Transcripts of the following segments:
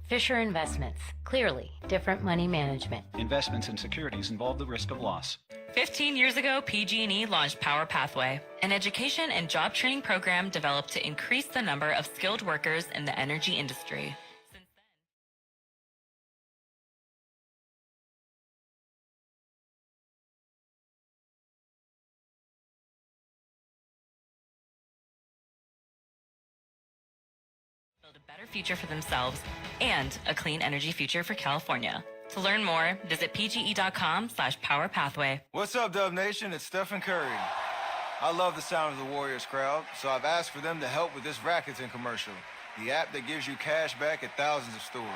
Fisher Investments. Clearly, different money management. Investments in securities involve the risk of loss. 15 years ago, PG&E launched Power Pathway, an education and job training program developed to increase the number of skilled workers in the energy industry. Build a better future for themselves and a clean energy future for California. To learn more, visit pge.com/powerpathway. What's up, Dub Nation? It's Stephen Curry. I love the sound of the Warriors crowd, so I've asked for them to help with this Rakuten commercial, the app that gives you cash back at thousands of stores.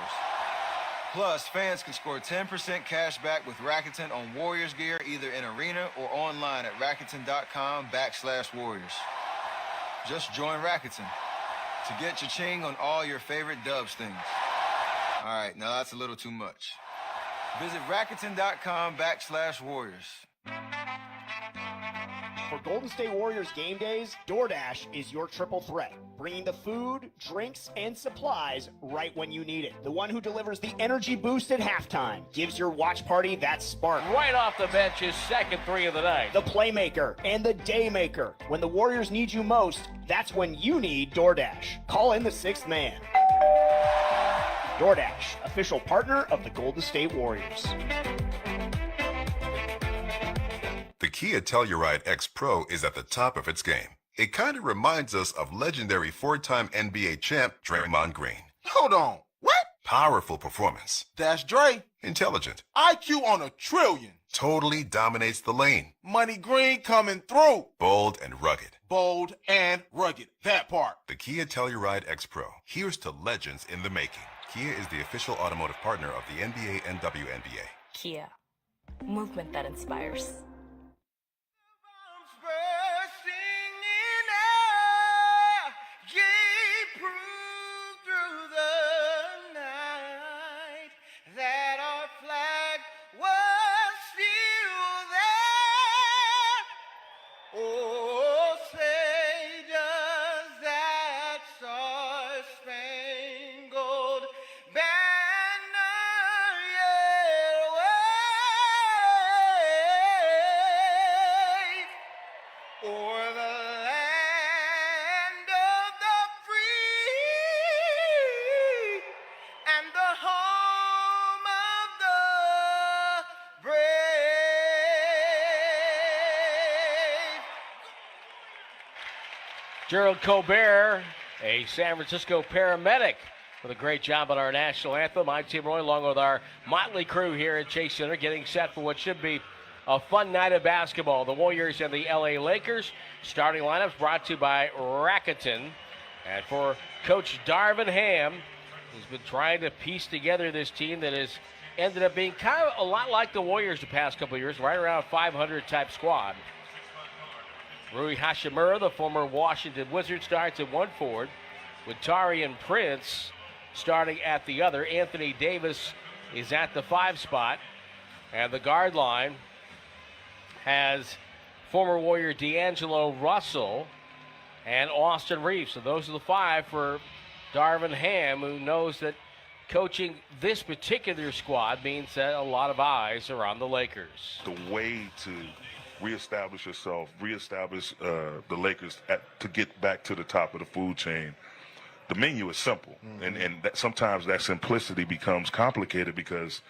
Plus, fans can score 10% cash back with Rakuten on Warriors gear either in arena or online at Rakuten.com/Warriors. Just join Rakuten to get cha-ching on all your favorite Dubs things. All right, now that's a little too much. Visit Rakuten.com/Warriors. For Golden State Warriors game days, DoorDash is your triple threat, bringing the food, drinks, and supplies right when you need it. The one who delivers the energy boost at halftime, gives your watch party that spark. Right off the bench, his second three of the night. The playmaker and the daymaker. When the Warriors need you most, that's when you need DoorDash. Call in the sixth man. DoorDash, official partner of the Golden State Warriors. The Kia Telluride X Pro is at the top of its game. It kind of reminds us of legendary four-time NBA champ Draymond Green. Hold on. What? Powerful performance. That's Dre. Intelligent. IQ on a trillion. Totally dominates the lane. Money Green coming through. Bold and rugged. Bold and rugged. That part. The Kia Telluride X Pro. Here's to legends in the making. Kia is the official automotive partner of the NBA and WNBA. Kia. Movement that inspires. Gerald Colbert, a San Francisco paramedic, with a great job on our national anthem. I'm Tim Roy, along with our motley crew here at Chase Center, getting set for what should be a fun night of basketball. The Warriors and the LA Lakers. Starting lineups brought to you by Rakuten. And for Coach Darvin Ham, he's been trying to piece together this team that has ended up being kind of a lot like the Warriors the past couple of years, right around 500 type squad. Rui Hashimura, the former Washington Wizard, starts at one forward, with Taurean Prince starting at the other. Anthony Davis is at the 5 spot. And the guard line has former Warrior D'Angelo Russell and Austin Reeves. So those are the 5 for Darvin Ham, who knows that coaching this particular squad means that a lot of eyes are on the Lakers. The way to reestablish yourself, reestablish the Lakers to get back to the top of the food chain. The menu is simple, and that sometimes that simplicity becomes complicated because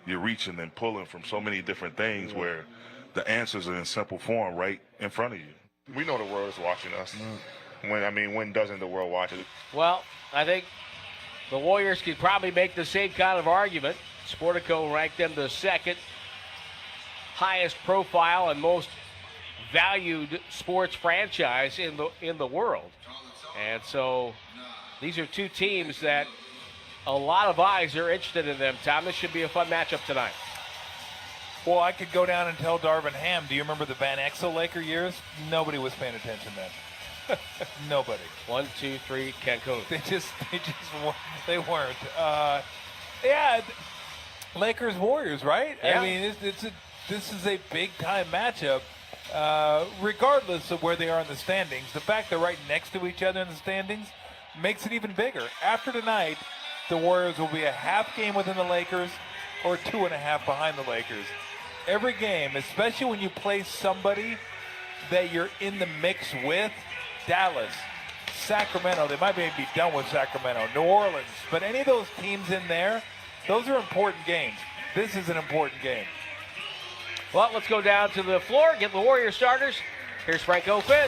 you're reaching and pulling from so many different things where the answers are in simple form right in front of you. We know the world is watching us. When doesn't the world watch it? Well, I think the Warriors could probably make the same kind of argument. Sportico ranked them the second highest profile and most valued sports franchise in the world. And so these are two teams that a lot of eyes are interested in them. Tom, this should be a fun matchup tonight. Well, I could go down and tell Darvin Ham, do you remember the Van Exel Laker years? Nobody was paying attention then. Nobody. 1, 2, 3, Cancun. They weren't. Lakers Warriors, right? Yeah. I mean, this is a big time matchup, regardless of where they are in the standings. The fact they're right next to each other in the standings makes it even bigger. After tonight, the Warriors will be a half game within the Lakers or 2.5 behind the Lakers. Every game, especially when you play somebody that you're in the mix with, Dallas, Sacramento, they might maybe be done with Sacramento, New Orleans, but any of those teams in there, those are important games. This is an important game. Well, let's go down to the floor, get the Warrior starters. Here's Franco Finn.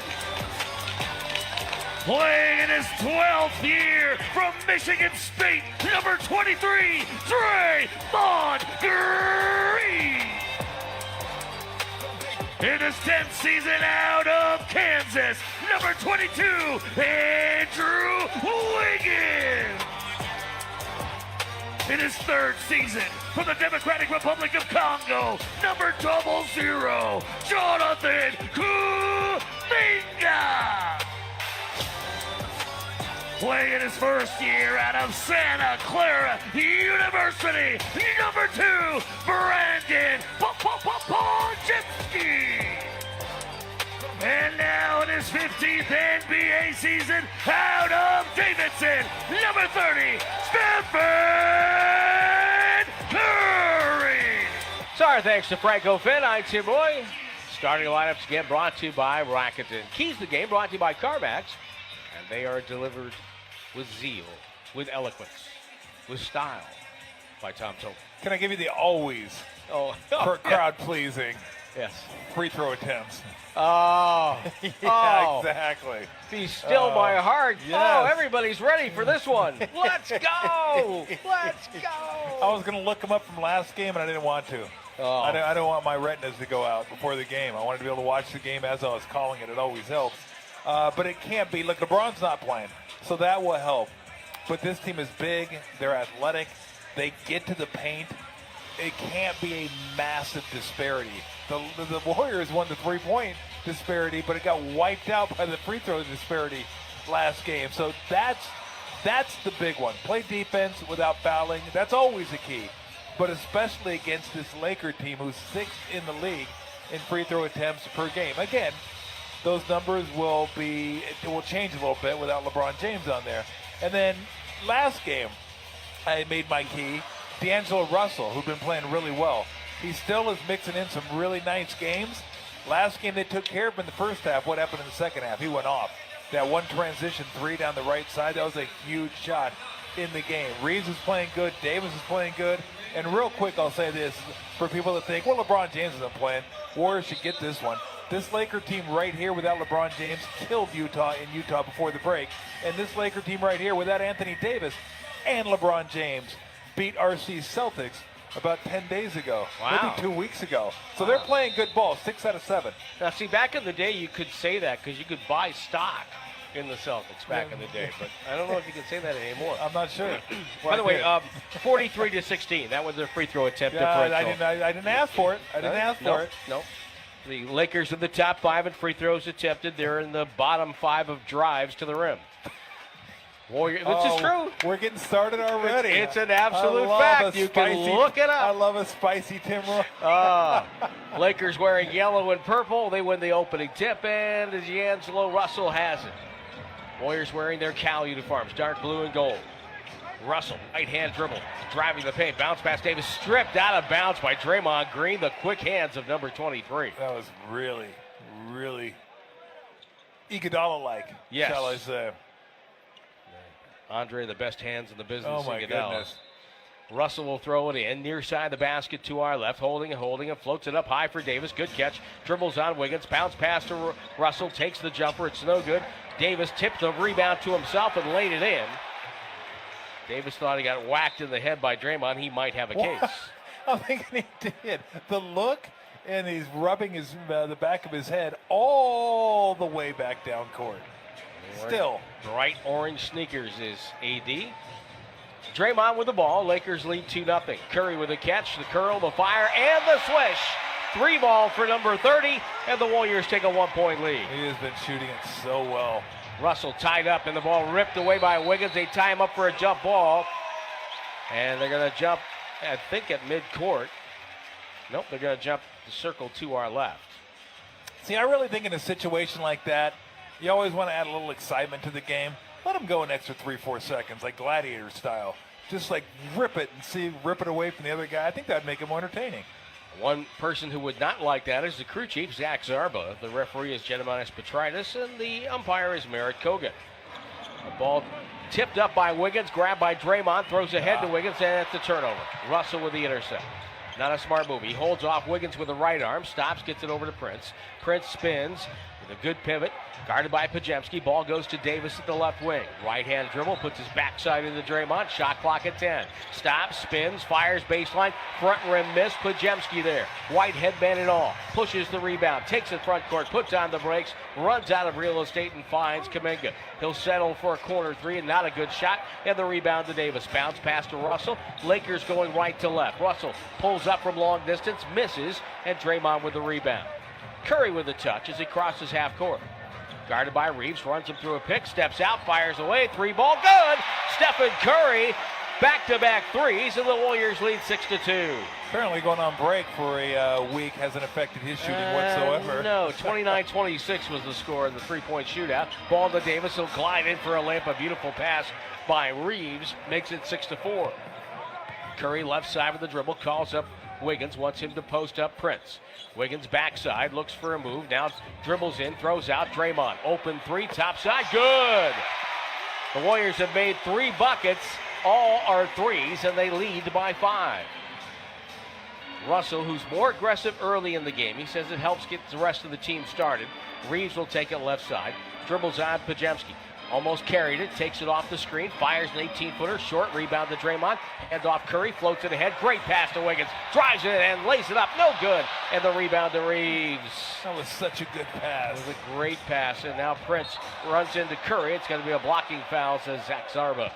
Playing in his 12th year from Michigan State, number 23, Draymond Green. In his 10th season out of Kansas, number 22, Andrew Wiggins. In his 3rd season from the Democratic Republic of Congo, number 00, Jonathan Kuminga. Playing in his 1st year out of Santa Clara University, number 2, Brandon Podziemski. And now in his 15th NBA season out of Davidson, number 30, Stephen Curry. Sorry, thanks to Franco Finn. I'm Tim Roy. Starting lineups again brought to you by Rakuten. Keys to the game brought to you by CarMax. And they are delivered with zeal, with eloquence, with style by Tom Tobin. Can I give you the always crowd pleasing Yes. free throw attempts? Oh, Yeah, exactly. Be still my heart. yes. Oh, everybody's ready for this one. Let's go. Let's go. I was going to look them up from last game, and I didn't want to. Oh. I don't want my retinas to go out before the game. I wanted to be able to watch the game as I was calling it. It always helps. But it can't be. Look, LeBron's not playing, so that will help. But this team is big. They're athletic. They get to the paint. It can't be a massive disparity. The Warriors won the three-point disparity, but it got wiped out by the free throw disparity last game. So that's the big one. Play defense without fouling. That's always a key. But especially against this Laker team who's 6th in the league in free throw attempts per game. Again, those numbers will change a little bit without LeBron James on there. And then last game, I made my key, D'Angelo Russell, who'd been playing really well. He still is mixing in some really nice games. Last game they took care of him in the first half. What happened in the second half? He went off. That one transition 3 down the right side, that was a huge shot in the game. Reeves is playing good. Davis is playing good. And real quick, I'll say this for people that think, well, LeBron James isn't playing. Warriors should get this one. This Laker team right here without LeBron James killed Utah in Utah before the break. And this Laker team right here without Anthony Davis and LeBron James beat RC Celtics about 10 days ago. Wow. Maybe 2 weeks ago. So they're playing good ball, 6 out of 7. Now, see, back in the day, you could say that because you could buy stock in the Celtics back in the day. But I don't know if you can say that anymore. I'm not sure. By the way, 43-16. That was their free throw attempt Yeah, differential. I didn't ask for it. I didn't ask for it. No. The Lakers in the top 5 in free throws attempted. They're in the bottom 5 of drives to the rim. This is true. We're getting started already. It's an absolute fact. You can look it I up. love a spicy Tim Roy. Lakers wearing yellow and purple. They win the opening tip, and D'Angelo Russell has it. Warriors wearing their Cal uniforms, dark blue and gold. Russell, right hand dribble, driving the paint, bounce pass Davis, stripped out of bounds by Draymond Green, the quick hands of number 23. That was really, really Iguodala-like, Yes. shall I say. Andre, the best hands in the business. Oh, my Iguodala. goodness. Russell will throw it in near side the basket to our left, holding it, floats it up high for Davis. Good catch, dribbles on Wiggins, bounce pass to Russell, takes the jumper, it's no good. Davis tipped the rebound to himself and laid it in. Davis thought he got whacked in the head by Draymond. He might have a case. I'm thinking he did. The look, and he's rubbing the back of his head all the way back down court. Still. Bright orange sneakers is AD. Draymond with the ball. Lakers lead 2-0. Curry with a catch, the curl, the fire, and the swish. 3 ball for number 30, and the Warriors take a 1-point lead. He has been shooting it so well. Russell tied up, and the ball ripped away by Wiggins. They tie him up for a jump ball, and they're going to jump, I think, at midcourt. Nope, they're going to jump the circle to our left. See, I really think in a situation like that, you always want to add a little excitement to the game. Let them go an extra 3-4 seconds, like gladiator style. just like rip it away from the other guy. I think that'd make it more entertaining. One person who would not like that is the crew chief, Zach Zarba. The referee is Gediminas Petritis, and the umpire is Merritt Kogan. The ball tipped up by Wiggins, grabbed by Draymond, throws ahead to Wiggins, and it's a turnover. Russell with the intercept. Not a smart move. He holds off Wiggins with the right arm, stops, gets it over to Prince. Prince spins with a good pivot, guarded by Pajemski. Ball goes to Davis at the left wing. Right-hand dribble, puts his backside into Draymond. Shot clock at 10. Stops, spins, fires baseline. Front rim miss. Pajemski there. White headband and all. Pushes the rebound. Takes it front court. Puts on the brakes. Runs out of real estate and finds Kuminga. He'll settle for a corner three and not a good shot. And the rebound to Davis. Bounce pass to Russell. Lakers going right to left. Russell pulls up from long distance. Misses. And Draymond with the rebound. Curry with the touch as he crosses half court. Guarded by Reeves, runs him through a pick, steps out, fires away, three ball, good! Stephen Curry, back-to-back threes, and the Warriors lead 6-2. Apparently going on break for a week hasn't affected his shooting whatsoever. No, 29-26 was the score in the three-point shootout. Ball to Davis, he'll glide in for a layup, a beautiful pass by Reeves, makes it 6-4. Curry left side with the dribble, calls up Wiggins, wants him to post up Prince. Wiggins backside, looks for a move, now dribbles in, throws out Draymond. Open three, top side, good! The Warriors have made 3 buckets, all are threes, and they lead by 5. Russell, who's more aggressive early in the game, he says it helps get the rest of the team started. Reeves will take it left side, dribbles on Pajemski. Almost carried it, takes it off the screen, fires an 18-footer, short rebound to Draymond, hand off Curry, floats it ahead, great pass to Wiggins, drives it and lays it up, no good, and the rebound to Reeves. That was such a good pass. It was a great pass, and now Prince runs into Curry. It's going to be a blocking foul, says Zach Zarba.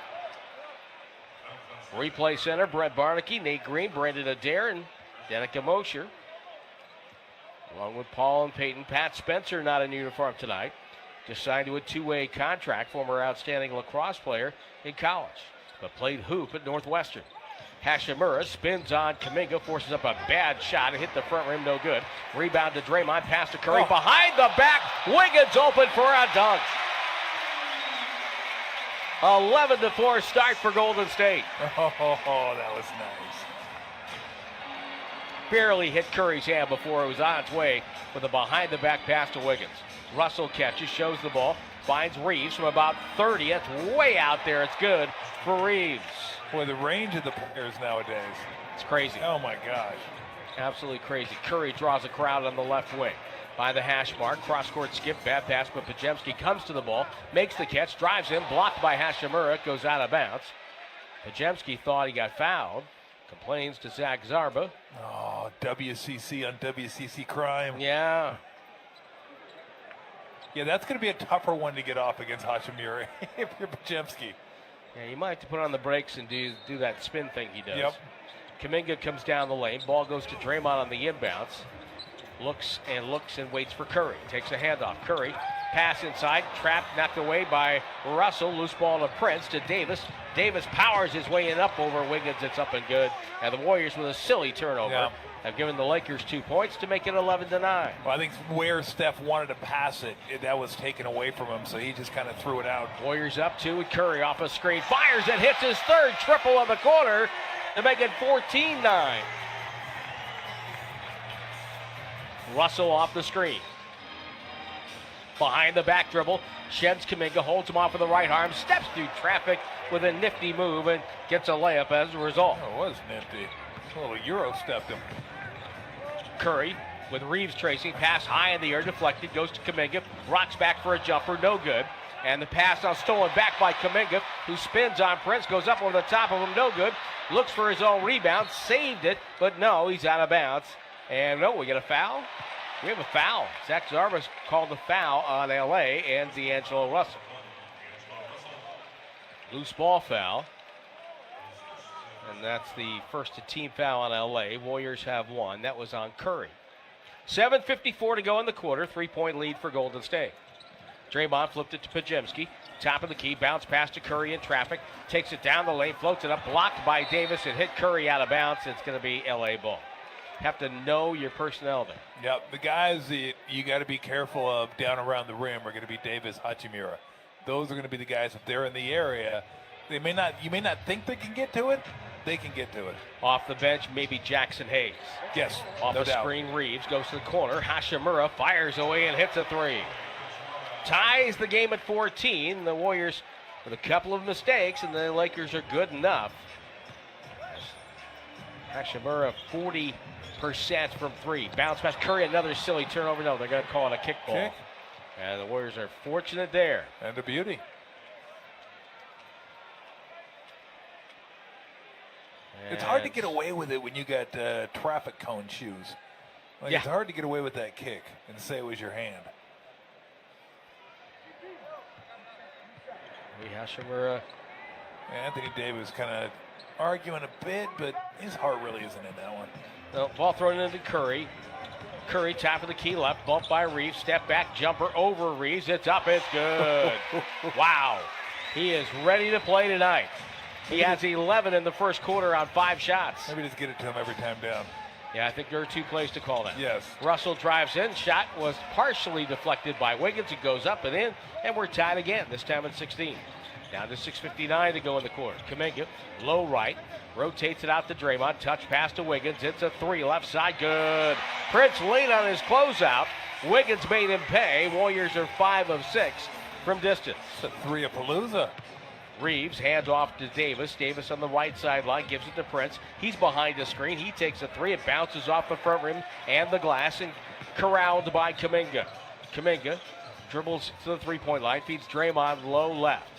Replay center, Brett Barnaky, Nate Green, Brandon Adair, and Danica Mosher. Along with Paul and Peyton. Pat Spencer not in uniform tonight. Just signed to a 2-way contract, former outstanding lacrosse player in college, but played hoop at Northwestern. Hashimura spins on Kuminga, forces up a bad shot and hit the front rim, no good. Rebound to Draymond, pass to Curry, behind the back, Wiggins open for a dunk. 11-4 start for Golden State. Oh, that was nice. Barely hit Curry's hand before it was on its way with a behind-the-back pass to Wiggins. Russell catches, shows the ball, finds Reeves from about 30. That's way out there. It's good for Reeves. Boy, the range of the players nowadays. It's crazy. Oh, my gosh. Absolutely crazy. Curry draws a crowd on the left wing. By the hash mark, cross-court skip, bad pass, but Pajemski comes to the ball, makes the catch, drives in, blocked by Hashimura, goes out of bounds. Pajemski thought he got fouled. Complains to Zach Zarba. Oh, WCC on WCC crime. Yeah. Yeah, that's going to be a tougher one to get off against Hashimura if you're Pajemski. Yeah, you might have to put on the brakes and do that spin thing he does. Yep. Kuminga comes down the lane. Ball goes to Draymond on the inbounds. Looks and waits for Curry. Takes a handoff. Curry, pass inside, trapped, knocked away by Russell. Loose ball to Prince, to Davis. Davis powers his way in up over Wiggins. It's up and good. And the Warriors with a silly turnover have given the Lakers 2 points to make it 11-9. Well, I think where Steph wanted to pass it, that was taken away from him, so he just kind of threw it out. Warriors up 2 with Curry off a screen. Fires and hits his third triple of the quarter to make it 14-9. Russell off the screen. Behind the back dribble, sheds Kuminga, holds him off with the right arm, steps through traffic with a nifty move and gets a layup as a result. Oh, it was nifty. A little Euro stepped him. Curry with Reeves tracing, pass high in the air, deflected, goes to Kuminga, rocks back for a jumper, no good. And the pass now stolen back by Kuminga, who spins on Prince, goes up over the top of him, no good. Looks for his own rebound, saved it, but no, he's out of bounds. And no, we get a foul. We have a foul. Zach Zarba's called the foul on LA and D'Angelo Russell. Loose ball foul. And that's the first team foul on LA. Warriors have one. That was on Curry. 7:54 to go in the quarter. 3-point lead for Golden State. Draymond flipped it to Pajemski. Top of the key. Bounce pass to Curry in traffic. Takes it down the lane. Floats it up. Blocked by Davis. It hit Curry out of bounds. It's going to be LA ball. Have to know your personnel there. Yep, the guys that you got to be careful of down around the rim are going to be Davis, Hachimura. Those are going to be the guys, if they're in the area, You may not think they can get to it. They can get to it. Off the bench, maybe Jackson Hayes. Yes, Off no the doubt. screen, Reeves goes to the corner. Hashimura fires away and hits a three. Ties the game at 14. The Warriors with a couple of mistakes, and the Lakers are good enough. Hashimura 40% from three. Bounce pass. Curry, another silly turnover. No, they're going to call it a kickball. And the Warriors are fortunate there. And a beauty. It's hard to get away with it when you got traffic cone shoes. Like, Yeah. It's hard to get away with that kick and say it was your hand. Hashimura. Anthony Davis kind of arguing a bit, but his heart really isn't in that one. No, ball thrown into Curry. Curry, top of the key left, bumped by Reeves. Step back, jumper over Reeves. It's up, it's good. Wow. He is ready to play tonight. He has 11 in the first quarter on 5 shots. Maybe just get it to him every time down. Yeah, I think there are 2 plays to call that. Yes. Russell drives in. Shot was partially deflected by Wiggins. It goes up and in, and we're tied again, this time at 16. Down to 6:59 to go in the quarter. Kuminga, low right, rotates it out to Draymond. Touch pass to Wiggins. It's a 3, left side, good. Prince late on his closeout. Wiggins made him pay. Warriors are 5 of 6 from distance. It's a 3-a-palooza. Reeves hands off to Davis. Davis on the right sideline gives it to Prince. He's behind the screen. He takes a 3. It bounces off the front rim and the glass and corralled by Kuminga. Kuminga dribbles to the 3-point line, feeds Draymond low left.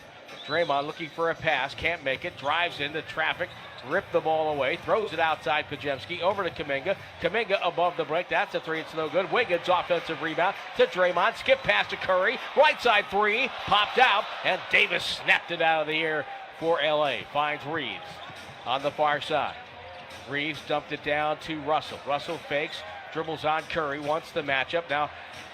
Draymond looking for a pass, can't make it, drives into traffic, ripped the ball away, throws it outside Pajemski, over to Kuminga. Kuminga above the break, that's a 3, it's no good. Wiggins offensive rebound to Draymond, skip pass to Curry, right side 3, popped out, and Davis snapped it out of the air for LA. Finds Reeves on the far side. Reeves dumped it down to Russell. Russell fakes, dribbles on Curry, wants the matchup.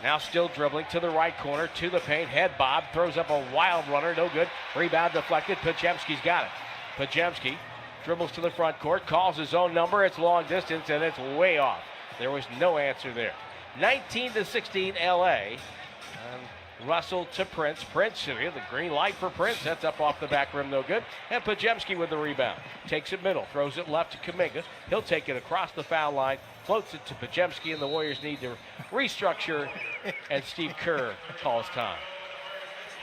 Now still dribbling to the right corner, to the paint, head bob, throws up a wild runner, no good. Rebound deflected, Pajemski's got it. Pajemski dribbles to the front court, calls his own number, it's long distance, and it's way off. There was no answer there. 19-16 LA. Russell to Prince. Prince, the green light for Prince. That's up off the back rim, no good. And Pajemski with the rebound. Takes it middle, throws it left to Kuminga. He'll take it across the foul line, floats it to Pajemski, and the Warriors need to restructure, and Steve Kerr calls time.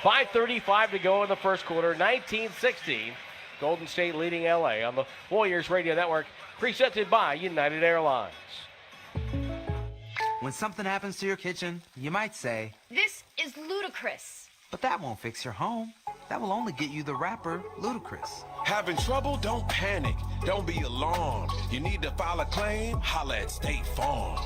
5:35 to go in the first quarter, 19-16. Golden State leading LA on the Warriors Radio Network, presented by United Airlines. When something happens to your kitchen, you might say, "This is ludicrous." but that won't fix your home. That will only get you the rapper, Ludacris. Having trouble? Don't panic. Don't be alarmed. You need to file a claim? Holla at State Farm.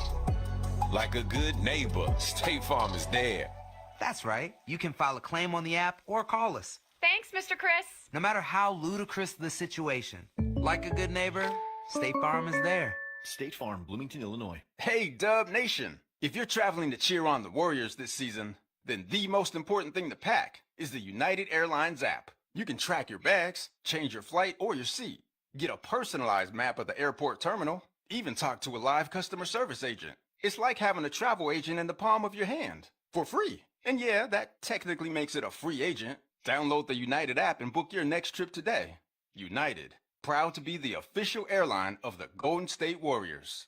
Like a good neighbor, State Farm is there. That's right. You can file a claim on the app or call us. Thanks, Mr. Chris. No matter how ludicrous the situation, like a good neighbor, State Farm is there. State Farm, Bloomington, Illinois. Hey, Dub Nation. If you're traveling to cheer on the Warriors this season, then the most important thing to pack is the United Airlines app. You can track your bags, change your flight or your seat, get a personalized map of the airport terminal, even talk to a live customer service agent. It's like having a travel agent in the palm of your hand, for free. And yeah, that technically makes it a free agent. Download the United app and book your next trip today. United, proud to be the official airline of the Golden State Warriors.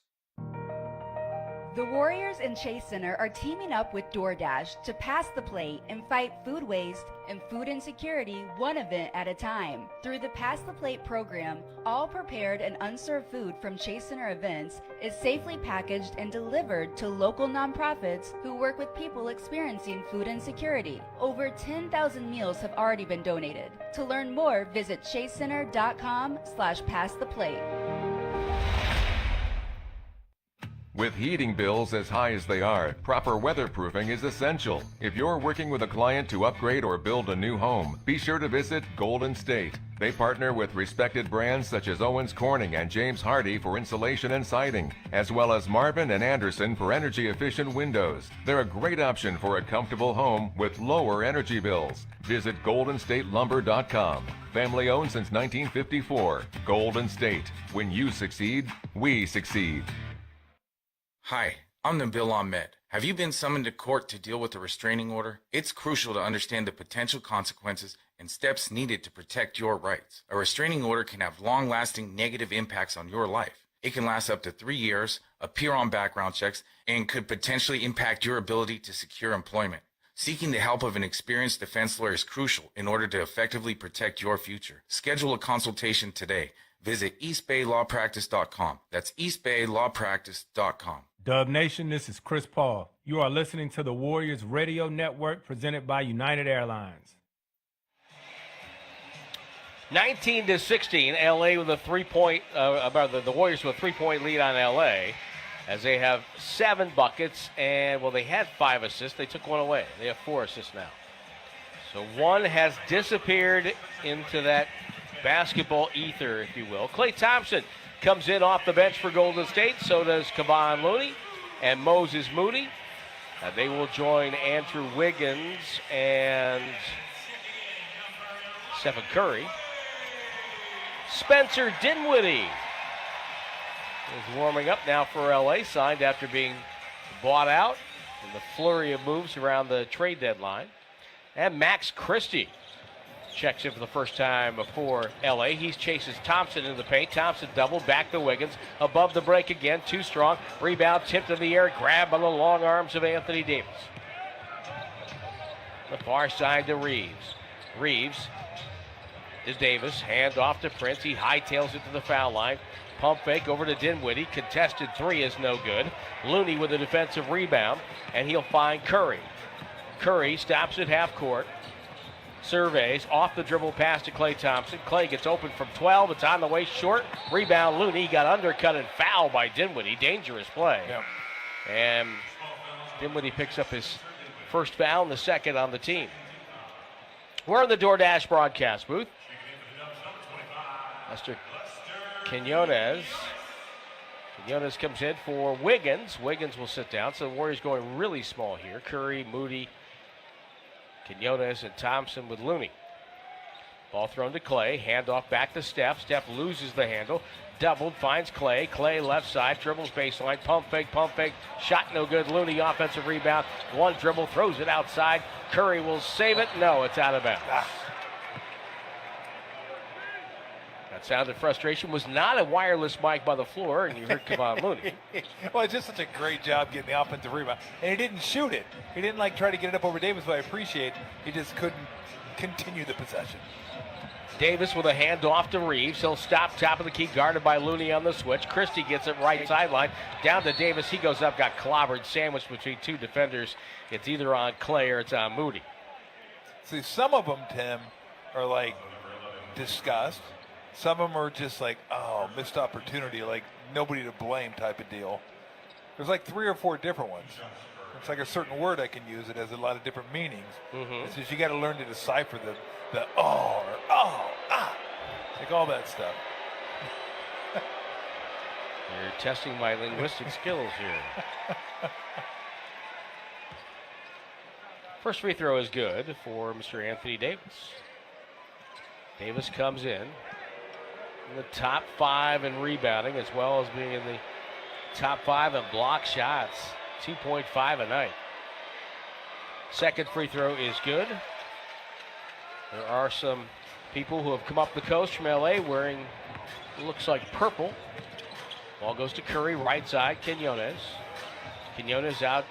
The Warriors and Chase Center are teaming up with DoorDash to pass the plate and fight food waste and food insecurity one event at a time. Through the Pass the Plate program, all prepared and unserved food from Chase Center events is safely packaged and delivered to local nonprofits who work with people experiencing food insecurity. Over 10,000 meals have already been donated. To learn more, visit chasecenter.com/passtheplate. With heating bills as high as they are, proper weatherproofing is essential. If you're working with a client to upgrade or build a new home, be sure to visit Golden State. They partner with respected brands such as Owens Corning and James Hardie for insulation and siding, as well as Marvin and Anderson for energy-efficient windows. They're a great option for a comfortable home with lower energy bills. Visit GoldenStateLumber.com. Family owned since 1954. Golden State. When you succeed, we succeed. Hi, I'm Nabil Ahmed, Have you been summoned to court to deal with a restraining order? It's crucial to understand the potential consequences and steps needed to protect your rights. A restraining order can have long-lasting negative impacts on your life. It can last up to 3 years, appear on background checks, and could potentially impact your ability to secure employment. Seeking the help of an experienced defense lawyer is crucial in order to effectively protect your future. Schedule a consultation today. Visit eastbaylawpractice.com. That's eastbaylawpractice.com. Dub Nation, this is Chris Paul. You are listening to the Warriors Radio Network presented by United Airlines. 19-16, LA with a 3-point, the Warriors with a 3-point lead on LA as they have 7 buckets and, well, they had 5 assists. They took one away. They have 4 assists now. So one has disappeared into that basketball ether, if you will. Klay Thompson comes in off the bench for Golden State. So does Kevon Looney and Moses Moody. They will join Andrew Wiggins and Stephen Curry. Spencer Dinwiddie is warming up now for LA, signed after being bought out in the flurry of moves around the trade deadline. And Max Christie checks in for the first time for LA. He chases Thompson in the paint. Thompson double back to Wiggins. Above the break again, too strong. Rebound tipped in the air, grabbed by the long arms of Anthony Davis. The far side to Reeves. Reeves is Davis. Hand off to Prince. He hightails it to the foul line. Pump fake over to Dinwiddie. Contested 3 is no good. Looney with a defensive rebound, and he'll find Curry. Curry stops at half court. Surveys off the dribble pass to Klay Thompson. Klay gets open from 12. It's on the way short. Rebound Looney. Got undercut and fouled by Dinwiddie. Dangerous play. Yep. And Dinwiddie picks up his first foul and the second on the team. We're in the DoorDash broadcast booth. Mr. Quinones. Quinones comes in for Wiggins. Wiggins will sit down. So the Warriors going really small here. Curry, Moody, Quinones, and Thompson with Looney. Ball thrown to Klay. Handoff back to Steph. Steph loses the handle. Doubled, finds Klay. Klay left side, dribbles baseline. Pump fake. Shot no good. Looney offensive rebound. One dribble, throws it outside. Curry will save it. No, it's out of bounds. That sound of frustration was not a wireless mic by the floor, and you heard Kevon Looney. Well, it's just such a great job getting the offensive rebound. And he didn't shoot it. He didn't try to get it up over Davis, but I appreciate he just couldn't continue the possession. Davis with a handoff to Reeves. He'll stop top of the key, guarded by Looney on the switch. Christie gets it right sideline. Down to Davis. He goes up, got clobbered, sandwiched between 2 defenders. It's either on Klay or it's on Moody. See, some of them, Tim, are disgust. Some of them are just missed opportunity, nobody to blame type of deal. There's 3 or 4 different ones. It's a certain word I can use. It has a lot of different meanings. It's just you got to learn to decipher the oh or oh, ah, all that stuff. You're testing my linguistic skills here. First free throw is good for Mr. Anthony Davis. Davis comes in the top 5 in rebounding, as well as being in the top 5 in block shots. 2.5 a night. Second free throw is good. There are some people who have come up the coast from LA wearing, looks like purple. Ball goes to Curry, right side, Quinones. Quinones out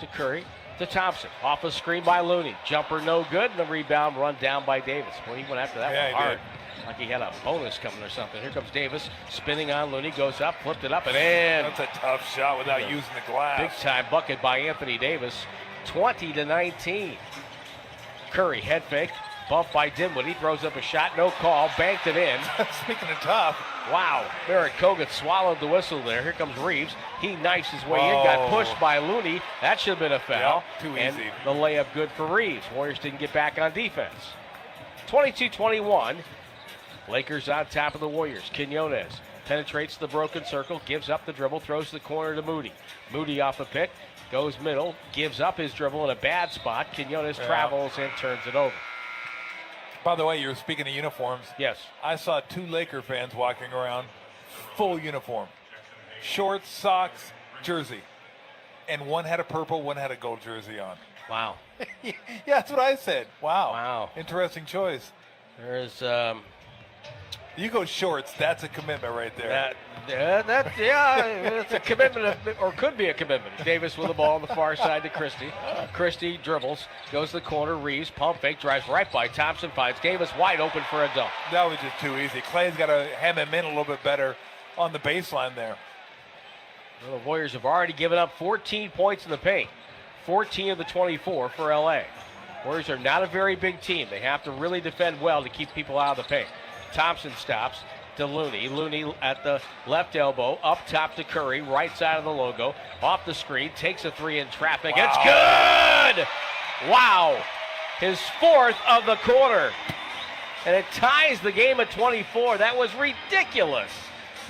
to Curry, to Thompson. Off a screen by Looney. Jumper no good, and the rebound run down by Davis. Well, he went after that one hard. Like he had a bonus coming or something. Here comes Davis, spinning on Looney, goes up, flipped it up and in. That's a tough shot without using the glass. Big time bucket by Anthony Davis, 20-19. Curry, head fake, bumped by Dinwiddie, throws up a shot, no call, banked it in. Speaking of tough. Wow, Barrett Kogut swallowed the whistle there. Here comes Reeves. He knifes his way in, got pushed by Looney. That should have been a foul. Yep, too and easy. The layup good for Reeves. Warriors didn't get back on defense. 22-21. Lakers on top of the Warriors. Quinones penetrates the broken circle, gives up the dribble, throws the corner to Moody. Moody off a pick, goes middle, gives up his dribble in a bad spot. Quinones travels and turns it over. By the way, you were speaking of uniforms. Yes. I saw 2 Laker fans walking around full uniform. Shorts, socks, jersey. and one had a purple, one had a gold jersey on. Wow. Yeah, that's what I said. Wow. Wow. Interesting choice. There's You go shorts. That's a commitment right there. it's a commitment, or could be a commitment. Davis with the ball on the far side to Christie. Christie dribbles, goes to the corner, Reeves, pump fake, drives right by Thompson, finds Davis wide open for a dunk. That was just too easy. Clay's got to hem him in a little bit better on the baseline there. Well, the Warriors have already given up 14 points in the paint. 14 of the 24 for LA. Warriors are not a very big team. They have to really defend well to keep people out of the paint. Thompson stops to Looney. Looney at the left elbow, up top to Curry, right side of the logo, off the screen, takes a three in traffic. Wow. It's good! Wow! His fourth of the quarter. And it ties the game at 24. That was ridiculous.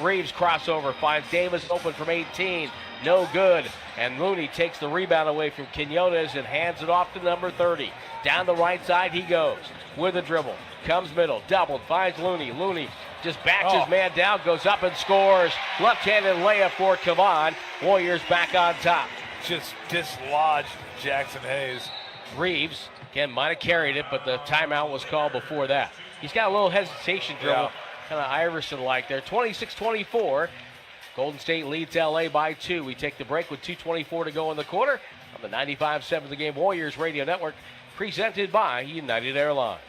Reeves crossover finds Davis open from 18. No good. And Looney takes the rebound away from Quinones and hands it off to number 30. Down the right side he goes with a dribble. Comes middle, doubled, finds Looney. Looney just backs his man down, goes up and scores. Left-handed layup for Kavan. Warriors back on top. Just dislodged Jackson Hayes. Reeves, again, might have carried it, but the timeout was called before that. He's got a little hesitation dribble, kind of Iverson-like there. 26-24. Golden State leads LA by 2. We take the break with 2:24 to go in the quarter on the 95.7 The Game Warriors Radio Network, presented by United Airlines.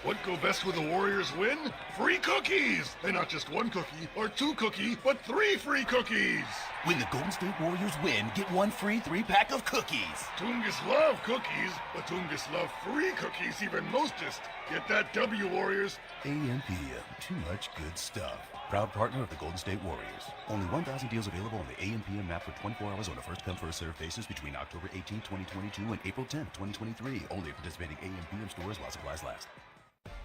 What go best with a Warriors win? Free cookies! And not just one cookie or two cookie, but 3 free cookies! When the Golden State Warriors win, get 1 free 3-pack of cookies. Tungus love cookies, but Tungus love free cookies even mostest. Get that W, Warriors. AMPM, too much good stuff. Proud partner of the Golden State Warriors. Only 1,000 deals available on the AMPM map for 24 hours on a first-come, first-served basis between October 18, 2022 and April 10, 2023. Only at participating AMPM stores while supplies last.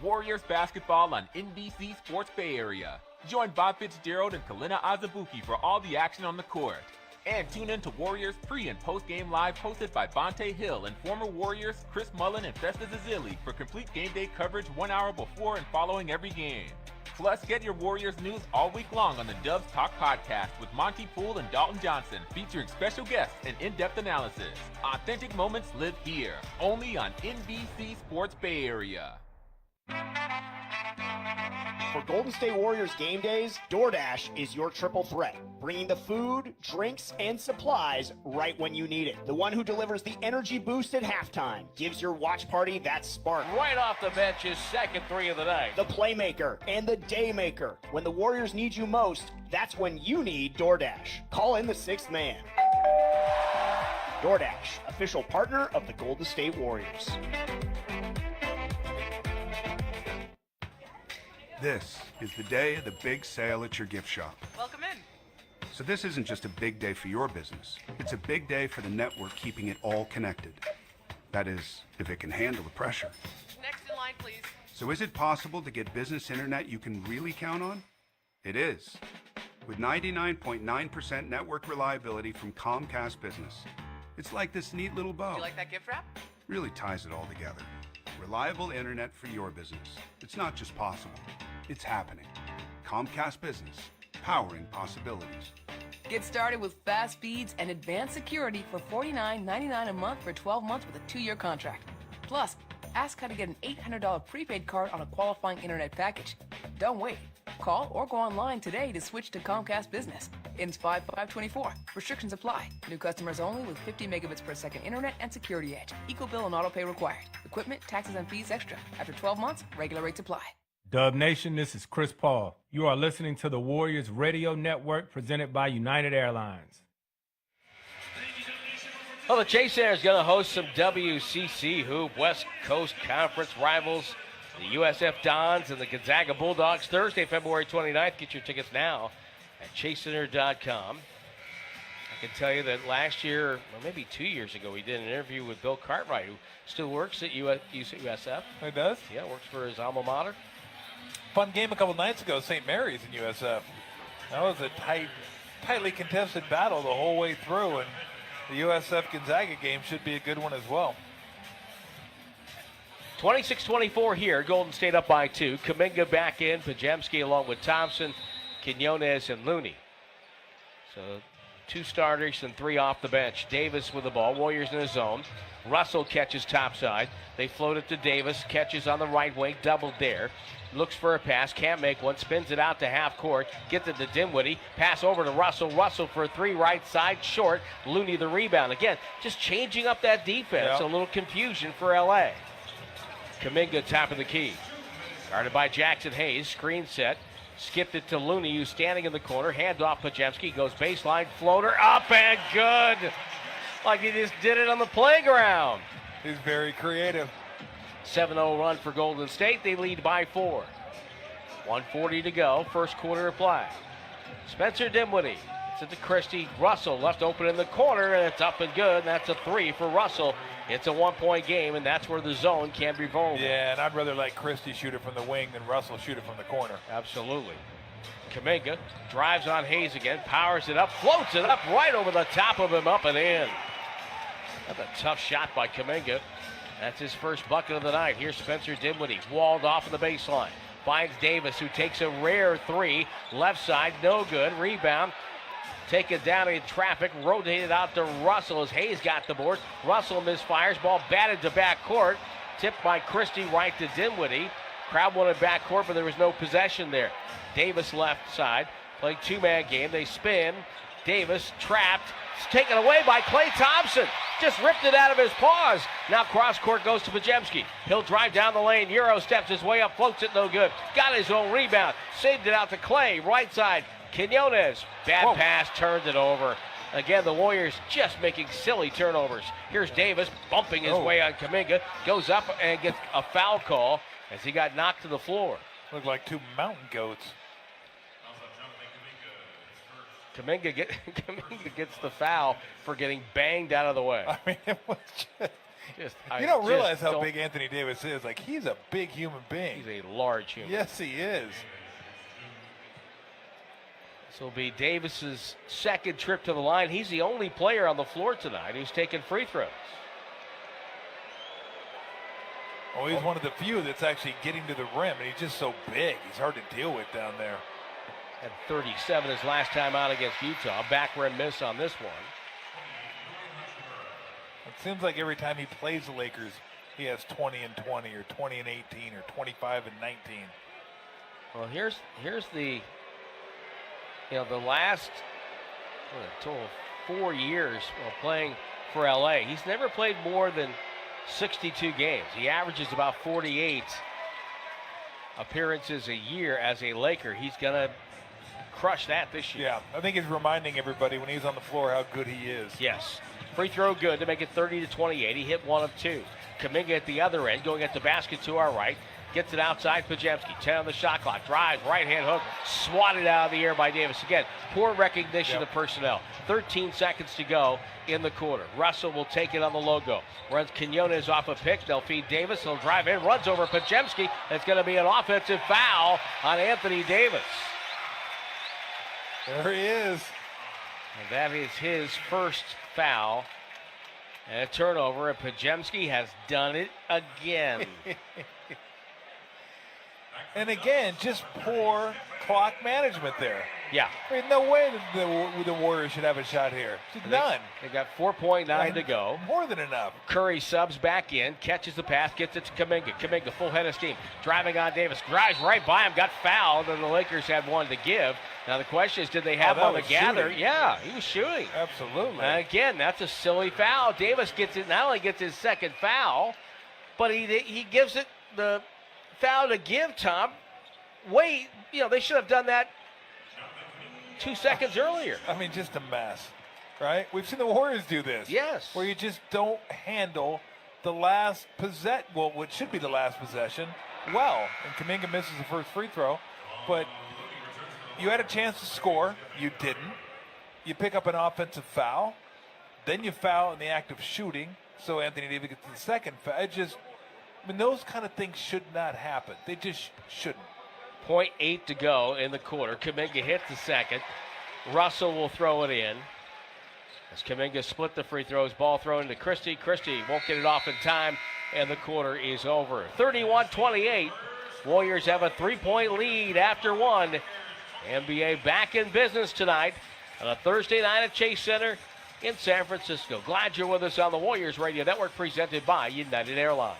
Warriors basketball on NBC Sports Bay Area. Join Bob Fitzgerald and Kalina Azabuki for all the action on the court. And tune in to Warriors pre- and post-game live hosted by Bonte Hill and former Warriors Chris Mullen and Festus Azili for complete game day coverage 1 hour before and following every game. Plus, get your Warriors news all week long on the Dubs Talk podcast with Monty Poole and Dalton Johnson, featuring special guests and in-depth analysis. Authentic moments live here, only on NBC Sports Bay Area. For Golden State Warriors game days, DoorDash is your triple threat, bringing the food, drinks, and supplies right when you need it. The one who delivers the energy boost at halftime, gives your watch party that spark. Right off the bench, his second three of the night. The playmaker and the daymaker. When the Warriors need you most, that's when you need DoorDash. Call in the sixth man. DoorDash, official partner of the Golden State Warriors. This is the day of the big sale at your gift shop. Welcome in. So this isn't just a big day for your business. It's a big day for the network keeping it all connected. That is, if it can handle the pressure. Next in line, please. So is it possible to get business internet you can really count on? It is. With 99.9% network reliability from Comcast Business. It's like this neat little bow. Would you like that gift wrap? Really ties it all together. Reliable internet for your business. It's not just possible. It's happening. Comcast Business, powering possibilities. Get started with fast speeds and advanced security for $49.99 a month for 12 months with a 2-year contract. Plus, ask how to get an $800 prepaid card on a qualifying internet package. Don't wait. Call or go online today to switch to Comcast Business. Ends 5/5/24. Restrictions apply. New customers only with 50 megabits per second internet and security edge. Equal bill and auto pay required. Equipment, taxes, and fees extra. After 12 months, regular rates apply. Dub Nation, this is Chris Paul. You are listening to the Warriors Radio Network presented by United Airlines. Well, the Chase Center is going to host some WCC Hoop West Coast Conference rivals, the USF Dons and the Gonzaga Bulldogs, Thursday, February 29th. Get your tickets now at chasecenter.com. I can tell you that last year, or maybe 2 years ago, we did an interview with Bill Cartwright, who still works at USF. He does? Yeah, works for his alma mater. Fun game a couple nights ago, St. Mary's in USF. That was a tightly contested battle the whole way through, and the USF-Gonzaga game should be a good one as well. 26-24 here, Golden State up by 2. Kuminga back in, Pajemski along with Thompson, Quinones, and Looney. So 2 starters and 3 off the bench. Davis with the ball. Warriors in his zone. Russell catches topside. They float it to Davis. Catches on the right wing. Double dare. Looks for a pass. Can't make one. Spins it out to half court. Gets it to Dinwiddie. Pass over to Russell. Russell for a 3 right side. Short. Looney the rebound. Again, just changing up that defense. A little confusion for LA. Kuminga top of the key. Guarded by Jackson Hayes. Screen set. Skipped it to Looney, who's standing in the corner. Handoff Pajemski. Goes baseline. Floater up and good. Like he just did it on the playground. He's very creative. 7-0 run for Golden State. They lead by 4. 1:40 to go. First quarter of play. Spencer Dinwiddie. It's it to Christie. Russell left open in the corner, and it's up and good. And that's a 3 for Russell. It's a 1-point game, and that's where the zone can be vulnerable. Yeah, and I'd rather let Christie shoot it from the wing than Russell shoot it from the corner. Absolutely. Kuminga drives on Hayes again, powers it up, floats it up right over the top of him, up and in. That's a tough shot by Kuminga. That's his first bucket of the night. Here's Spencer Dinwiddie, walled off of the baseline. Finds Davis, who takes a rare 3. Left side, no good. Rebound. Taken down in traffic, rotated out to Russell as Hayes got the board. Russell misfires, ball batted to backcourt. Tipped by Christie right to Dinwiddie. Crowd wanted backcourt, but there was no possession there. Davis left side, playing 2-man game. They spin. Davis trapped. It's taken away by Klay Thompson. Just ripped it out of his paws. Now cross court goes to Pajemski. He'll drive down the lane. Euro steps his way up, floats it no good. Got his own rebound. Saved it out to Klay. Right side. Quinones. Bad pass, turned it over. Again, the Warriors just making silly turnovers. Here's Davis bumping his way on Kuminga. Goes up and gets a foul call as he got knocked to the floor. Looked like 2 mountain goats. Kuminga gets the foul for getting banged out of the way. I mean, it was just you don't realize how big Anthony Davis is. Like, he's a big human being. He's a large human. Yes, he is. This will be Davis's second trip to the line. He's the only player on the floor tonight who's taken free throws. Oh, he's one of the few that's actually getting to the rim, and he's just so big. He's hard to deal with down there. Had 37 his last time out against Utah. Back rim miss on this one. It seems like every time he plays the Lakers, he has 20 and 20 or 20 and 18 or 25 and 19. Well, here's the the last total of 4 years while playing for LA. He's never played more than 62 games. He averages about 48 appearances a year as a Laker. He's gonna crush that this year. Yeah, I think he's reminding everybody when he's on the floor how good he is. Yes. Free throw good to make it 30-28. He hit 1 of 2. Kuminga at the other end, going at the basket to our right. Gets it outside, Pajemski. 10 on the shot clock. Drives, right-hand hook. Swatted out of the air by Davis. Again, poor recognition of personnel. 13 seconds to go in the quarter. Russell will take it on the logo. Runs Quinones off a pick. They'll feed Davis. He'll drive in. Runs over Pajemski. It's going to be an offensive foul on Anthony Davis. There he is. And that is his first foul. And a turnover, and Pajemski has done it again. And again, just poor clock management there. Yeah. I mean, no way that the Warriors should have a shot here. Just none. They got 4.9 to go. More than enough. Curry subs back in, catches the pass, gets it to Kuminga. Kuminga, full head of steam. Driving on Davis, drives right by him, got fouled, and the Lakers had one to give. Now the question is, did they have one to gather? Shooting. Yeah, he was shooting. Absolutely. And again, that's a silly foul. Davis gets it, not only gets his second foul, but he gives it the foul to give, Tom. Wait, they should have done that 2 seconds earlier. I mean, just a mess, right? We've seen the Warriors do this. Yes. Where you just don't handle the last what should be the last possession well. And Kuminga misses the first free throw, but you had a chance to score. You didn't. You pick up an offensive foul. Then you foul in the act of shooting. So Anthony Davis gets the second foul. Those kind of things should not happen. They just shouldn't. 0.8 to go in the quarter. Kuminga hits the second. Russell will throw it in. As Kuminga split the free throws, ball thrown to Christie. Christie won't get it off in time, and the quarter is over. 31-28. Warriors have a 3-point lead after one. NBA back in business tonight on a Thursday night at Chase Center in San Francisco. Glad you're with us on the Warriors Radio Network, presented by United Airlines.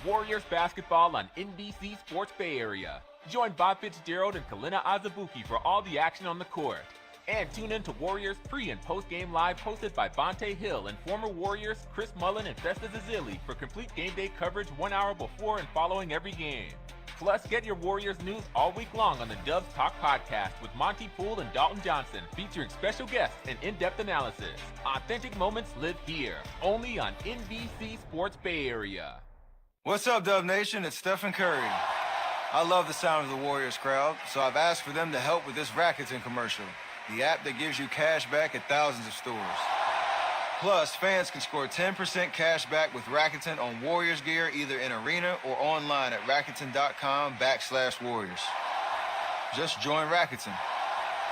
Warriors basketball on NBC Sports Bay Area. Join Bob Fitzgerald and Kalina Azabuki for all the action on the court. And tune in to Warriors pre- and post-game live hosted by Bonte Hill and former Warriors Chris Mullen and Festus Azili for complete game day coverage 1 hour before and following every game. Plus, get your Warriors news all week long on the Dubs Talk podcast with Monty Poole and Dalton Johnson, featuring special guests and in-depth analysis. Authentic moments live here, only on NBC Sports Bay Area. What's up, Dub Nation? It's Stephen Curry. I love the sound of the Warriors crowd, so I've asked for them to help with this Rakuten commercial, the app that gives you cash back at thousands of stores. Plus, fans can score 10% cash back with Rakuten on Warriors gear either in arena or online at Rakuten.com/Warriors. Just join Rakuten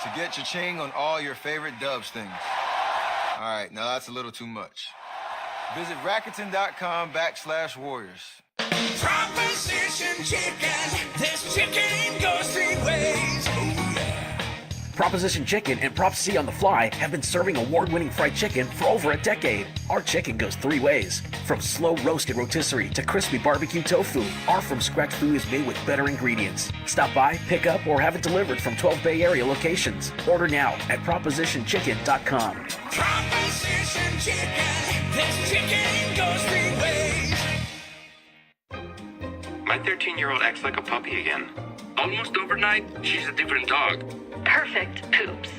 to get cha-ching on all your favorite Dubs things. All right, now that's a little too much. Visit Rakuten.com/Warriors. Proposition Chicken. This chicken goes 3 ways. Oh, yeah. Proposition Chicken and Prop C on the Fly have been serving award-winning fried chicken for over a decade. Our chicken goes 3 ways. From slow-roasted rotisserie to crispy barbecue tofu, our from-scratch food is made with better ingredients. Stop by, pick up, or have it delivered from 12 Bay Area locations. Order now at propositionchicken.com. Proposition Chicken. This chicken goes 3 ways. My 13-year-old acts like a puppy again. Almost overnight, she's a different dog. Perfect poops.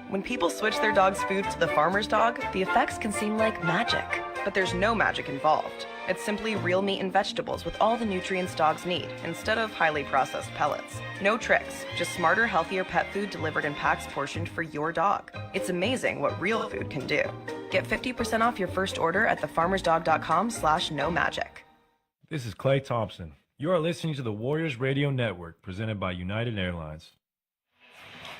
When people switch their dog's food to the farmer's dog, the effects can seem like magic. But there's no magic involved. It's simply real meat and vegetables with all the nutrients dogs need, instead of highly processed pellets. No tricks, just smarter, healthier pet food delivered in packs portioned for your dog. It's amazing what real food can do. Get 50% off your first order at thefarmersdog.com/no-magic. This is Clay Thompson. You are listening to the Warriors Radio Network, presented by United Airlines.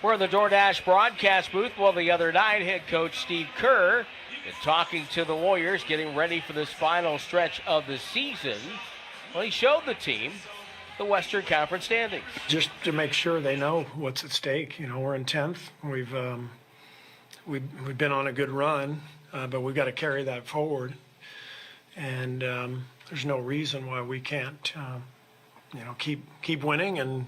We're in the DoorDash broadcast booth. Well, the other night, head coach Steve Kerr is talking to the Warriors, getting ready for this final stretch of the season. Well, he showed the team the Western Conference standings. Just to make sure they know what's at stake. You know, we're in 10th. We've been on a good run, but we've got to carry that forward. And there's no reason why we can't, keep winning and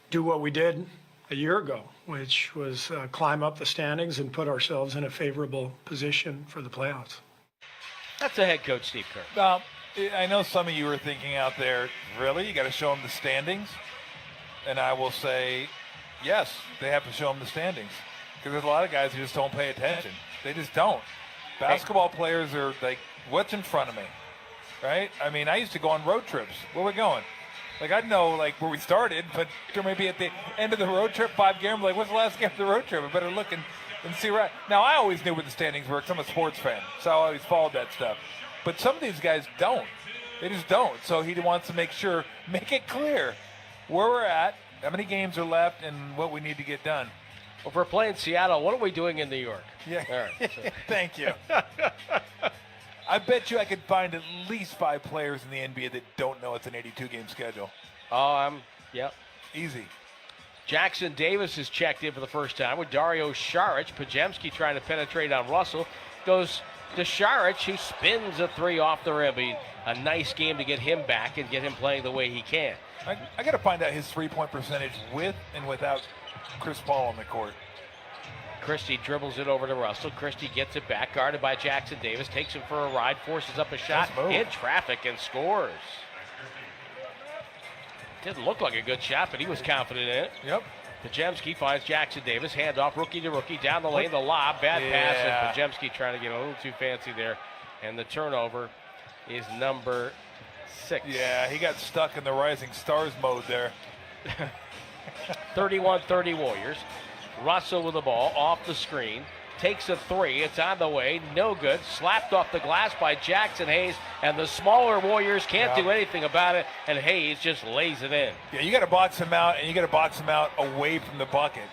do what we did a year ago, which was climb up the standings and put ourselves in a favorable position for the playoffs. That's the head coach, Steve Kerr. Now, I know some of you are thinking out there, really? You got to show them the standings? And I will say, yes, they have to show them the standings. Because there's a lot of guys who just don't pay attention. They just don't. Basketball players are like, what's in front of me? Right? I mean, I used to go on road trips. Where we going? Like, I'd know, like, where we started, but there may be at the end of the road trip, 5 games, like, what's the last game of the road trip? I better look and see right. Now, I always knew where the standings were because I'm a sports fan, so I always followed that stuff. But some of these guys don't. They just don't. So he wants to make it clear where we're at, how many games are left, and what we need to get done. Well, if we're playing Seattle, what are we doing in New York? Yeah. All right, so. Thank you. I bet you I could find at least 5 players in the NBA that don't know it's an 82-game schedule. Oh, yep. Easy. Jackson Davis is checked in for the first time with Dario Saric. Pajemski trying to penetrate on Russell. Goes to Saric, who spins a 3 off the rim. A nice game to get him back and get him playing the way he can. I got to find out his three-point percentage with and without Chris Paul on the court. Christie dribbles it over to Russell. Christie gets it back, guarded by Jackson Davis. Takes him for a ride, forces up a shot in traffic and scores. Didn't look like a good shot, but he was confident in it. Yep. Pajemski finds Jackson Davis. Handoff, rookie to rookie. Down the lane, the lob. Bad pass, and Pajemski trying to get a little too fancy there. And the turnover is number 6. Yeah, he got stuck in the Rising Stars mode there. 31-30 Warriors. Russell with the ball off the screen. Takes a 3. It's on the way. No good. Slapped off the glass by Jackson Hayes. And the smaller Warriors can't do anything about it. And Hayes just lays it in. Yeah, you got to box him out, and you got to box him out away from the bucket.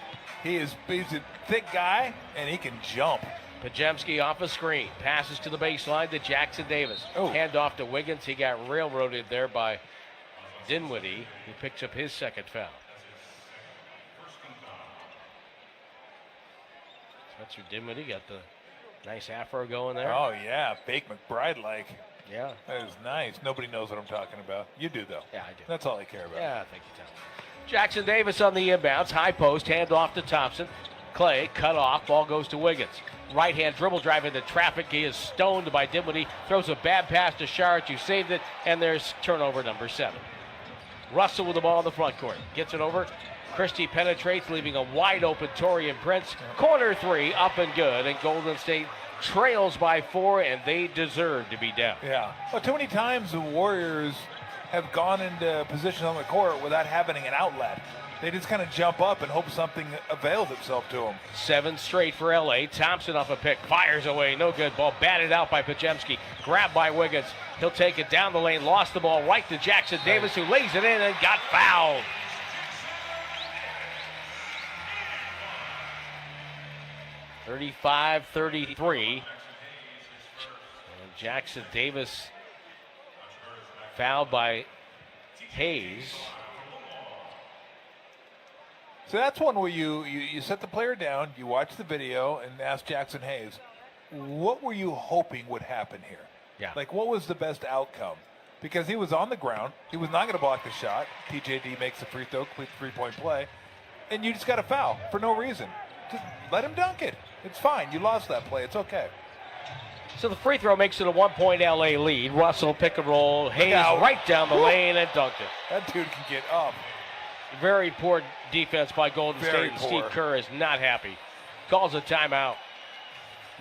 He's a thick guy, and he can jump. Pajemski off a screen. Passes to the baseline to Jackson Davis. Hand off to Wiggins. He got railroaded there by Dinwiddie. He picks up his second foul. Spencer Dinwiddie got the nice afro going there. Oh, yeah. Bake McBride-like. Yeah. That is nice. Nobody knows what I'm talking about. You do, though. Yeah, I do. That's all I care about. Yeah, thank you, Tom. Jackson Davis on the inbounds. High post, hand off to Thompson. Clay, cut off. Ball goes to Wiggins. Right-hand dribble drive into traffic. He is stoned by Dinwiddie. Throws a bad pass to Sharp, who saved it, and there's turnover number 7. Russell with the ball in the front court. Gets it over. Christie penetrates, leaving a wide-open Torian Prince. Corner 3, up and good, and Golden State trails by 4, and they deserve to be down. Yeah. Well, too many times the Warriors have gone into positions on the court without having an outlet. They just kind of jump up and hope something avails itself to them. 7 straight for LA. Thompson off a pick, fires away, no good. Ball batted out by Podziemski, grabbed by Wiggins. He'll take it down the lane, lost the ball right to Jackson Davis, who lays it in and got fouled. (35-33). And Jackson Davis fouled by Hayes. So that's one where you set the player down, you watch the video, and ask Jackson Hayes, what were you hoping would happen here? Yeah. Like, what was the best outcome? Because he was on the ground. He was not going to block the shot. TJD makes a free throw, complete three-point play. And you just got a foul for no reason. Just let him dunk it. It's fine. You lost that play. It's okay. So the free throw makes it a 1-point LA lead. Russell pick and roll. Hayes right down the lane and dunked it. That dude can get up. Very poor defense by Golden Very State. And poor. Steve Kerr is not happy. Calls a timeout.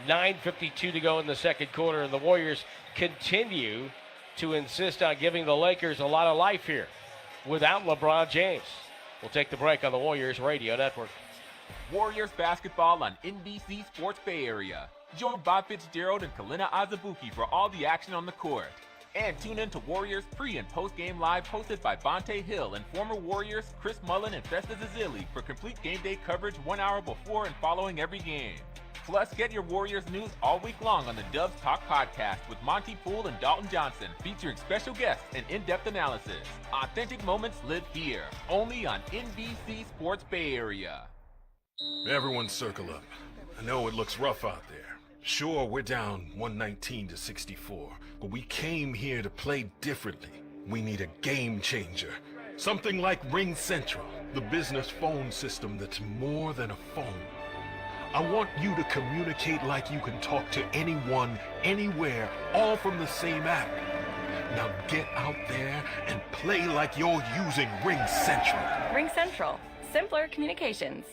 9:52 to go in the second quarter, and the Warriors continue to insist on giving the Lakers a lot of life here without LeBron James. We'll take the break on the Warriors Radio Network. Warriors basketball on NBC Sports Bay Area. Join Bob Fitzgerald and Kalina Azabuki for all the action on the court. And tune in to Warriors pre- and post-game live hosted by Bonte Hill and former Warriors Chris Mullen and Festus Ezeli for complete game day coverage 1 hour before and following every game. Plus, get your Warriors news all week long on the Dubs Talk podcast with Monty Poole and Dalton Johnson, featuring special guests and in-depth analysis. Authentic moments live here, only on NBC Sports Bay Area. Everyone circle up. I know it looks rough out there. Sure, we're down 119-64, but we came here to play differently. We need a game changer. Something like Ring Central, the business phone system that's more than a phone. I want you to communicate like you can talk to anyone, anywhere, all from the same app. Now get out there and play like you're using Ring Central. Ring Central. Simpler communications.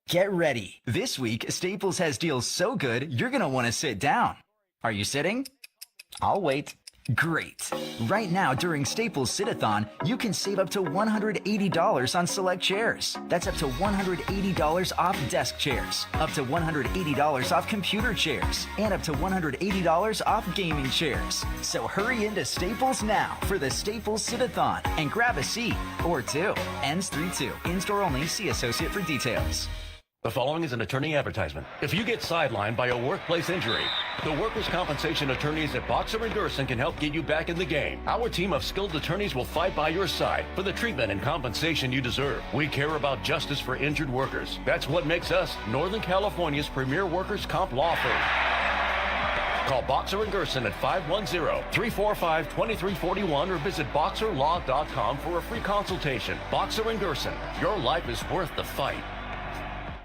Get ready. This week, Staples has deals so good, you're going to want to sit down. Are you sitting? I'll wait. Great. Right now, during Staples Sit-a-thon, you can save up to $180 on select chairs. That's up to $180 off desk chairs, up to $180 off computer chairs, and up to $180 off gaming chairs. So hurry into Staples now for the Staples Sit-a-thon and grab a seat or two. Ends 3/2. In-store only. See associate for details. The following is an attorney advertisement. If you get sidelined by a workplace injury, the workers' compensation attorneys at Boxer & Gerson can help get you back in the game. Our team of skilled attorneys will fight by your side for the treatment and compensation you deserve. We care about justice for injured workers. That's what makes us Northern California's premier workers' comp law firm. Call Boxer & Gerson at 510-345-2341 or visit boxerlaw.com for a free consultation. Boxer & Gerson, your life is worth the fight.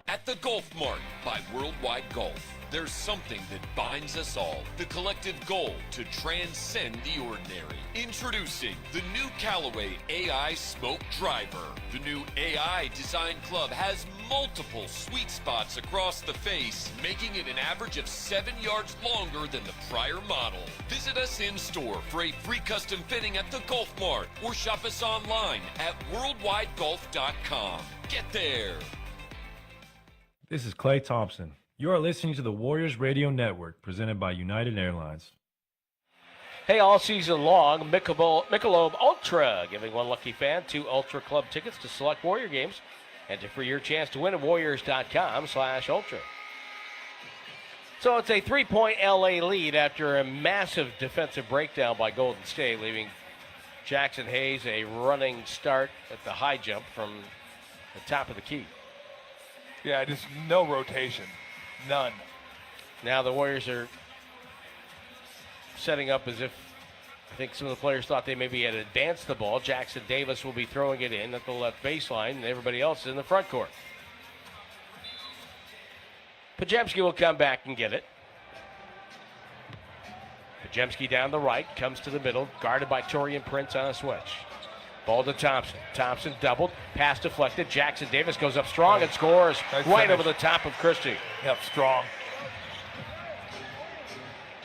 At the Golf Mart by Worldwide Golf, there's something that binds us all. The collective goal to transcend the ordinary. Introducing the new Callaway AI Smoke Driver. The new AI Design Club has multiple sweet spots across the face, making it an average of 7 yards longer than the prior model. Visit us in store for a free custom fitting at the Golf Mart or shop us online at worldwidegolf.com. Get there. This is Klay Thompson. You are listening to the Warriors Radio Network, presented by United Airlines. Hey, all season long, Michelob Ultra, giving one lucky fan 2 Ultra Club tickets to select Warrior games. Enter for your chance to win at warriors.com/ultra. So it's a 3-point LA lead after a massive defensive breakdown by Golden State, leaving Jackson Hayes a running start at the high jump from the top of the key. Yeah, just no rotation. None. Now the Warriors are setting up as if I think some of the players thought they maybe had advanced the ball. Jackson Davis will be throwing it in at the left baseline, and everybody else is in the front court. Podziemski will come back and get it. Podziemski down the right, comes to the middle, guarded by Taurean Prince on a switch. Ball to Thompson. Thompson doubled, pass deflected. Jackson Davis goes up strong and scores right over the top of Christie. Yep, strong.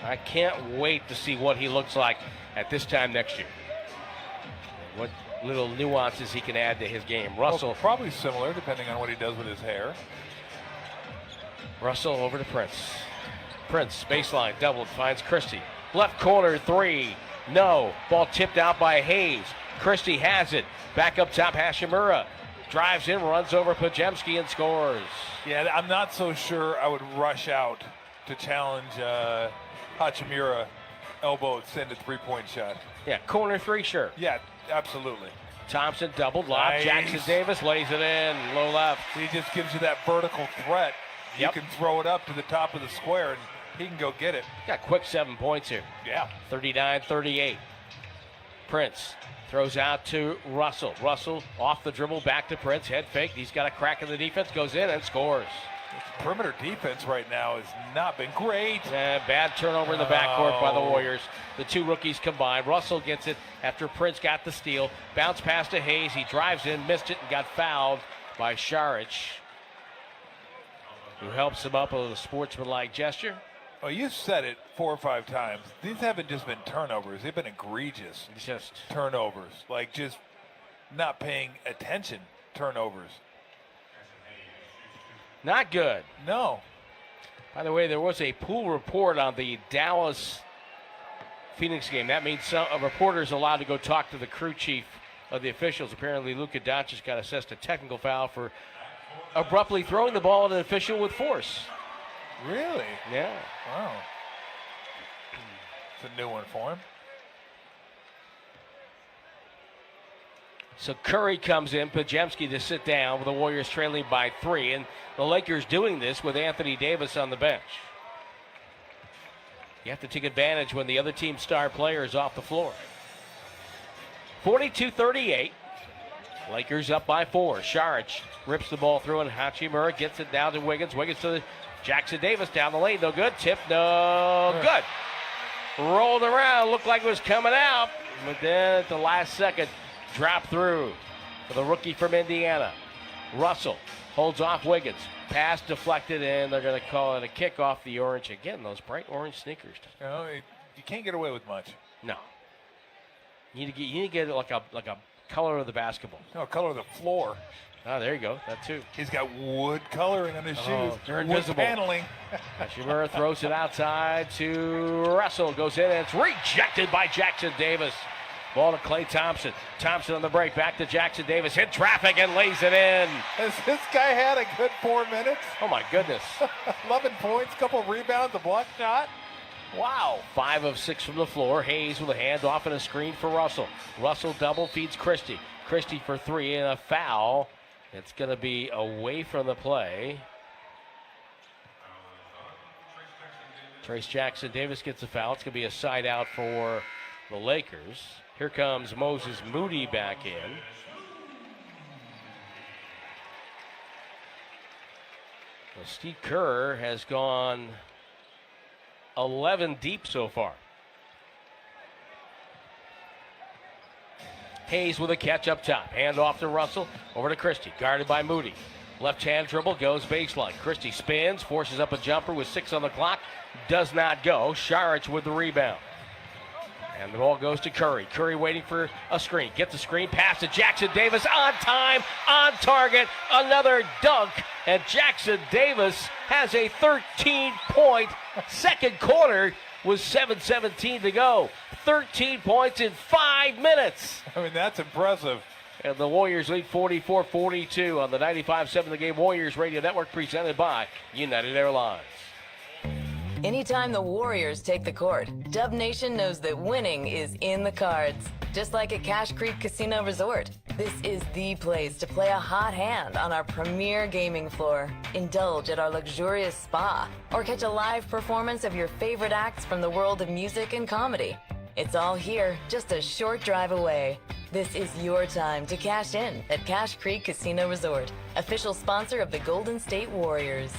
I can't wait to see what he looks like at this time next year. What little nuances he can add to his game. Russell. Well, probably similar, depending on what he does with his hair. Russell over to Prince. Prince, baseline, doubled, finds Christie. Left corner, three. No. Ball tipped out by Hayes. Christie has it. Back up top, Hashimura. Drives in, runs over Podziemski and scores. Yeah, I'm not so sure I would rush out to challenge Hachimura elbow send a three-point shot. Yeah, corner three, sure. Yeah, absolutely. Thompson doubled, lob. Nice. Jackson Davis lays it in, low left. He just gives you that vertical threat. Yep. You can throw it up to the top of the square, and he can go get it. Got quick 7 points here. Yeah. 39-38. Prince throws out to Russell. Russell off the dribble, back to Prince. Head fake. He's got a crack in the defense. Goes in and scores. Perimeter defense right now has not been great. Bad turnover in the backcourt by the Warriors. The two rookies combined. Russell gets it after Prince got the steal. Bounce pass to Hayes. He drives in, missed it, and got fouled by Šarić, who helps him up with a sportsmanlike gesture. Well, you said it 4 or 5 times. These haven't just been turnovers. They've been egregious turnovers. Like just not paying attention turnovers. Not good. No. By the way, there was a pool report on the Dallas-Phoenix game. That means a reporter is allowed to go talk to the crew chief of the officials. Apparently, Luka Doncic got assessed a technical foul for abruptly throwing the ball at an official with force. Really? Yeah. Wow. It's a new one for him. So Curry comes in, Podziemski to sit down with the Warriors trailing by 3, and the Lakers doing this with Anthony Davis on the bench. You have to take advantage when the other team's star player is off the floor. 42-38. Lakers up by 4. Šarić rips the ball through, and Hachimura gets it down to Wiggins. Wiggins to Jackson Davis down the lane. No good. Tip, no good. Rolled around. Looked like it was coming out. But then at the last second, drop through for the rookie from Indiana. Russell holds off Wiggins. Pass deflected, and they're going to call it a kick off the orange. Again, those bright orange sneakers. You know, you can't get away with much. No. You need to get like a color of the basketball. No, color of the floor. Oh, there you go. That too. He's got wood coloring on his shoes. They're wood invisible. paneling. Hashimura throws it outside to Russell. Goes in, and it's rejected by Jackson Davis. Ball to Klay Thompson. Thompson on the break. Back to Jackson Davis. Hit traffic and lays it in. Has this guy had a good 4 minutes? Oh, my goodness. 11 points, couple of rebounds, a block shot. Wow. 5 of 6 from the floor. Hayes with a handoff and a screen for Russell. Russell double feeds Christie. Christie for 3 and a foul. It's going to be away from the play. Trace Jackson Davis gets a foul. It's going to be a side out for the Lakers. Here comes Moses Moody back in. Well, Steve Kerr has gone 11 deep so far. Hayes with a catch up top. Hand off to Russell. Over to Christie. Guarded by Moody. Left hand dribble goes baseline. Christie spins. Forces up a jumper with 6 on the clock. Does not go. Šarić with the rebound. And the ball goes to Curry. Curry waiting for a screen. Gets a screen. Pass to Jackson Davis. On time. On target. Another dunk. And Jackson Davis has a 13-point second quarter with 7:17 to go. 13 points in 5 minutes. I mean, that's impressive. And the Warriors lead 44-42 on the 95.7 The Game Warriors Radio Network, presented by United Airlines. Anytime the Warriors take the court, Dub Nation knows that winning is in the cards. Just like at Cache Creek Casino Resort, this is the place to play a hot hand on our premier gaming floor. Indulge at our luxurious spa, or catch a live performance of your favorite acts from the world of music and comedy. It's all here, just a short drive away. This is your time to cash in at Cache Creek Casino Resort, official sponsor of the Golden State Warriors.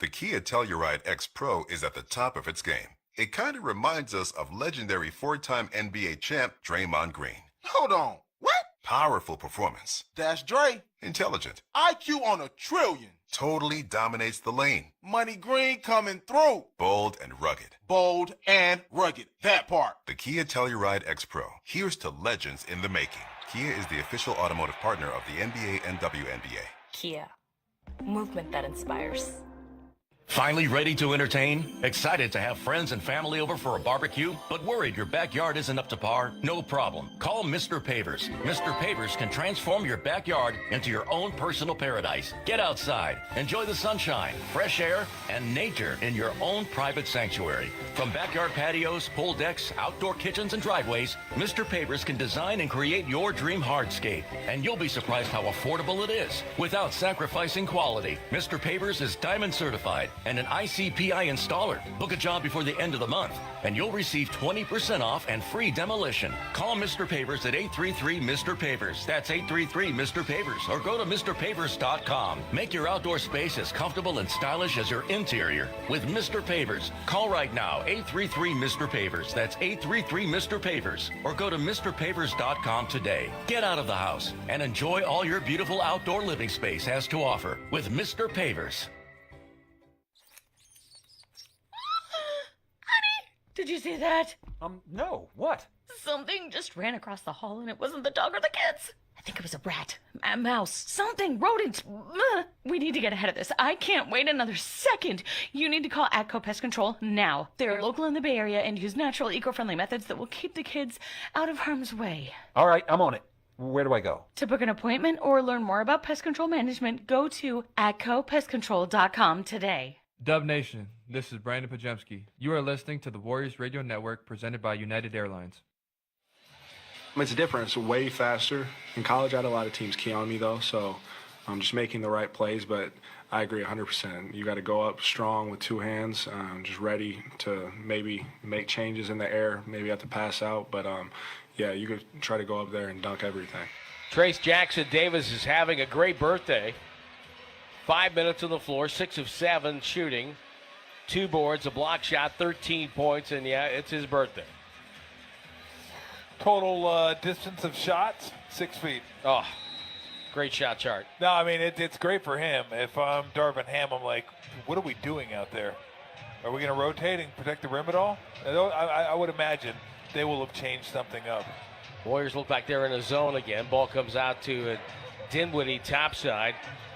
The Kia Telluride X Pro is at the top of its game. It kind of reminds us of legendary four-time NBA champ Draymond Green. Hold on. What? Powerful performance. That's Dre. Intelligent. IQ on a trillion. Totally dominates the lane. Money Green coming through. Bold and rugged. Bold and rugged. That part. The Kia Telluride X Pro. Here's to legends in the making. Kia is the official automotive partner of the NBA and WNBA. Kia. Movement that inspires. Finally ready to entertain? Excited to have friends and family over for a barbecue? But worried your backyard isn't up to par? No problem. Call Mr. Pavers. Mr. Pavers can transform your backyard into your own personal paradise. Get outside. Enjoy the sunshine, fresh air, and nature in your own private sanctuary. From backyard patios, pool decks, outdoor kitchens, and driveways, Mr. Pavers can design and create your dream hardscape. And you'll be surprised how affordable it is without sacrificing quality. Mr. Pavers is diamond certified and an ICPI installer. Book a job before the end of the month, and you'll receive 20% off and free demolition. Call Mr. Pavers at 833-MR-PAVERS. That's 833-MR-PAVERS, or go to MrPavers.com. Make your outdoor space as comfortable and stylish as your interior with Mr. Pavers. Call right now, 833-MR-PAVERS. That's 833-MR-PAVERS, or go to MrPavers.com today. Get out of the house and enjoy all your beautiful outdoor living space has to offer with Mr. Pavers. Did you see that? No. What? Something just ran across the hall and it wasn't the dog or the kids. I think it was a rat, a mouse, something, rodent. We need to get ahead of this. I can't wait another second. You need to call ATCO Pest Control now. They're local in the Bay Area and use natural, eco-friendly methods that will keep the kids out of harm's way. All right, I'm on it. Where do I go? To book an appointment or learn more about pest control management, go to atcopestcontrol.com today. Dub Nation, this is Brandon Pajemski. You are listening to the Warriors Radio Network presented by United Airlines. It's different. It's way faster. In college, I had a lot of teams key on me, though, so I'm just making the right plays, but I agree 100%. You got to go up strong with two hands, just ready to maybe make changes in the air, maybe have to pass out, but yeah, you could try to go up there and dunk everything. Trace Jackson Davis is having a great birthday. 5 minutes on the floor, 6 of 7 shooting, 2 boards, a block shot, 13 points, and yeah, it's his birthday. Total distance of shots, 6 feet. Oh, great shot chart. No, I mean, it's great for him. If I'm Darvin Ham, I'm like, what are we doing out there? Are we going to rotate and protect the rim at all? I would imagine they will have changed something up. Warriors look like they're in a zone again. Ball comes out to Dinwiddie topside.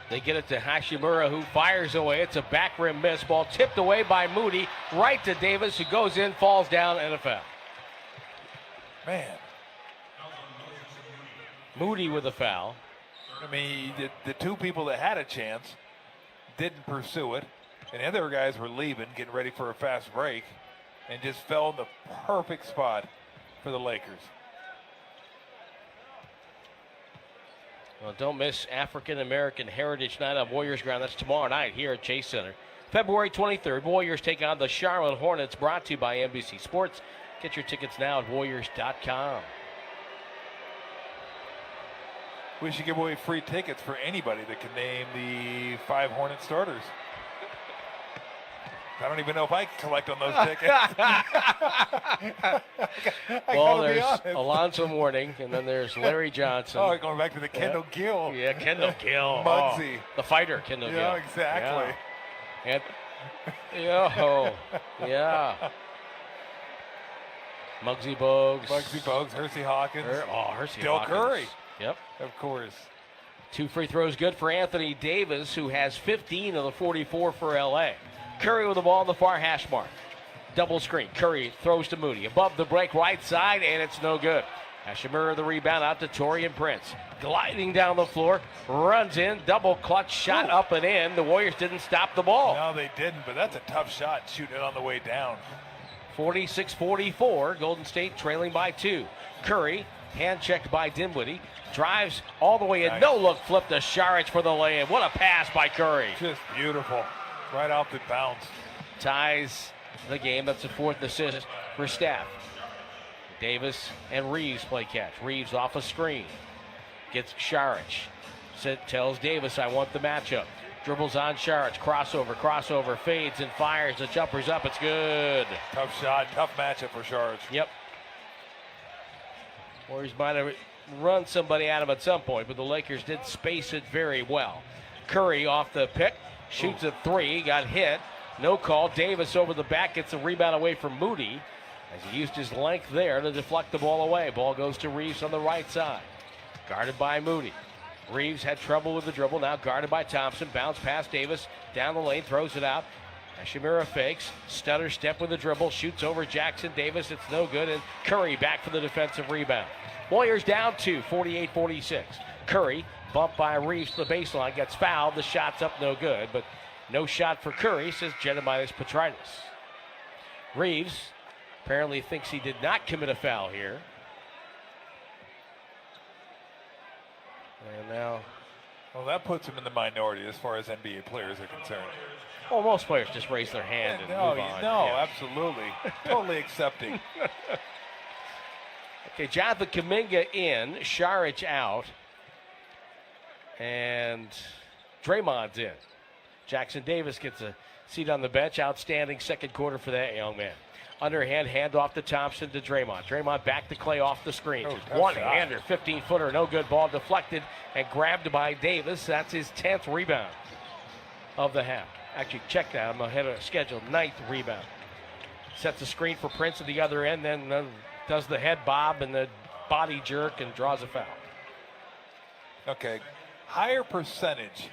They get it to Hashimura, who fires away. It's a back rim miss. Ball tipped away by Moody, right to Davis, who goes in, falls down, and a foul. Man. Moody with a foul. I mean, the two people that had a chance didn't pursue it, and the other guys were leaving, getting ready for a fast break, and just fell in the perfect spot for the Lakers. Well, don't miss African American Heritage Night on Warriors ground. That's tomorrow night here at Chase Center. February 23rd, Warriors take on the Charlotte Hornets, brought to you by NBC Sports. Get your tickets now at Warriors.com. We should give away free tickets for anybody that can name the 5 Hornet starters. I don't even know if I can collect on those tickets. Well, there's Alonzo Mourning, and then there's Larry Johnson. Oh, going back to the Kendall Gill. Yeah, Kendall Gill. Muggsy. Oh, the fighter, Kendall Gill. Yeah, exactly. Yeah. Yeah. Muggsy Bogues. Hersey Hawkins. Hersey Del Hawkins. Curry. Yep. Of course. 2 free throws good for Anthony Davis, who has 15 of the 44 for L.A. Curry with the ball on the far hash mark. Double screen. Curry throws to Moody. Above the break, right side, and it's no good. Hashimura the rebound out to Torian Prince. Gliding down the floor, runs in, double clutch shot up and in. The Warriors didn't stop the ball. No, they didn't, but that's a tough shot, shooting it on the way down. 46-44, Golden State trailing by 2. Curry, hand checked by Dinwiddie, drives all the way in, no look flip to Šarić for the lay-in. What a pass by Curry. Just beautiful, right off the bounce. Ties the game, that's the 4th assist for Steph. Davis and Reeves play catch. Reeves off a screen. Gets Šarić. Tells Davis, I want the matchup. Dribbles on Šarić. Crossover, fades and fires. The jumper's up. It's good. Tough shot, tough matchup for Šarić. Yep. Warriors might have run somebody out of at some point, but the Lakers did space it very well. Curry off the pick. Shoots a 3. Got hit. No call. Davis over the back. Gets a rebound away from Moody, as he used his length there to deflect the ball away. Ball goes to Reeves on the right side. Guarded by Moody. Reeves had trouble with the dribble, now guarded by Thompson. Bounce past Davis, down the lane, throws it out. Hashimura fakes, stutter step with the dribble, shoots over Jackson Davis. It's no good, and Curry back for the defensive rebound. Warriors down 2, 48-46. Curry, bumped by Reeves to the baseline, gets fouled. The shot's up, no good, but no shot for Curry, says Gediminas Petraitis. Reeves apparently thinks he did not commit a foul here. And now, well, that puts him in the minority as far as NBA players are concerned. Well, most players just raise their hand and move on. No, Yeah. Absolutely. Totally accepting. Okay, Jonathan Kuminga in, Šarić out, and Draymond's in. Jackson Davis gets a seat on the bench. Outstanding second quarter for that young man. Underhand handoff to Thompson to Draymond. Draymond back to Clay off the screen. One-hander, 15-footer, no good. Ball deflected and grabbed by Davis. That's his 10th rebound of the half. Actually, check that. I'm ahead of schedule. 9th rebound. Sets a screen for Prince at the other end, then does the head bob and the body jerk and draws a foul. Okay. Higher percentage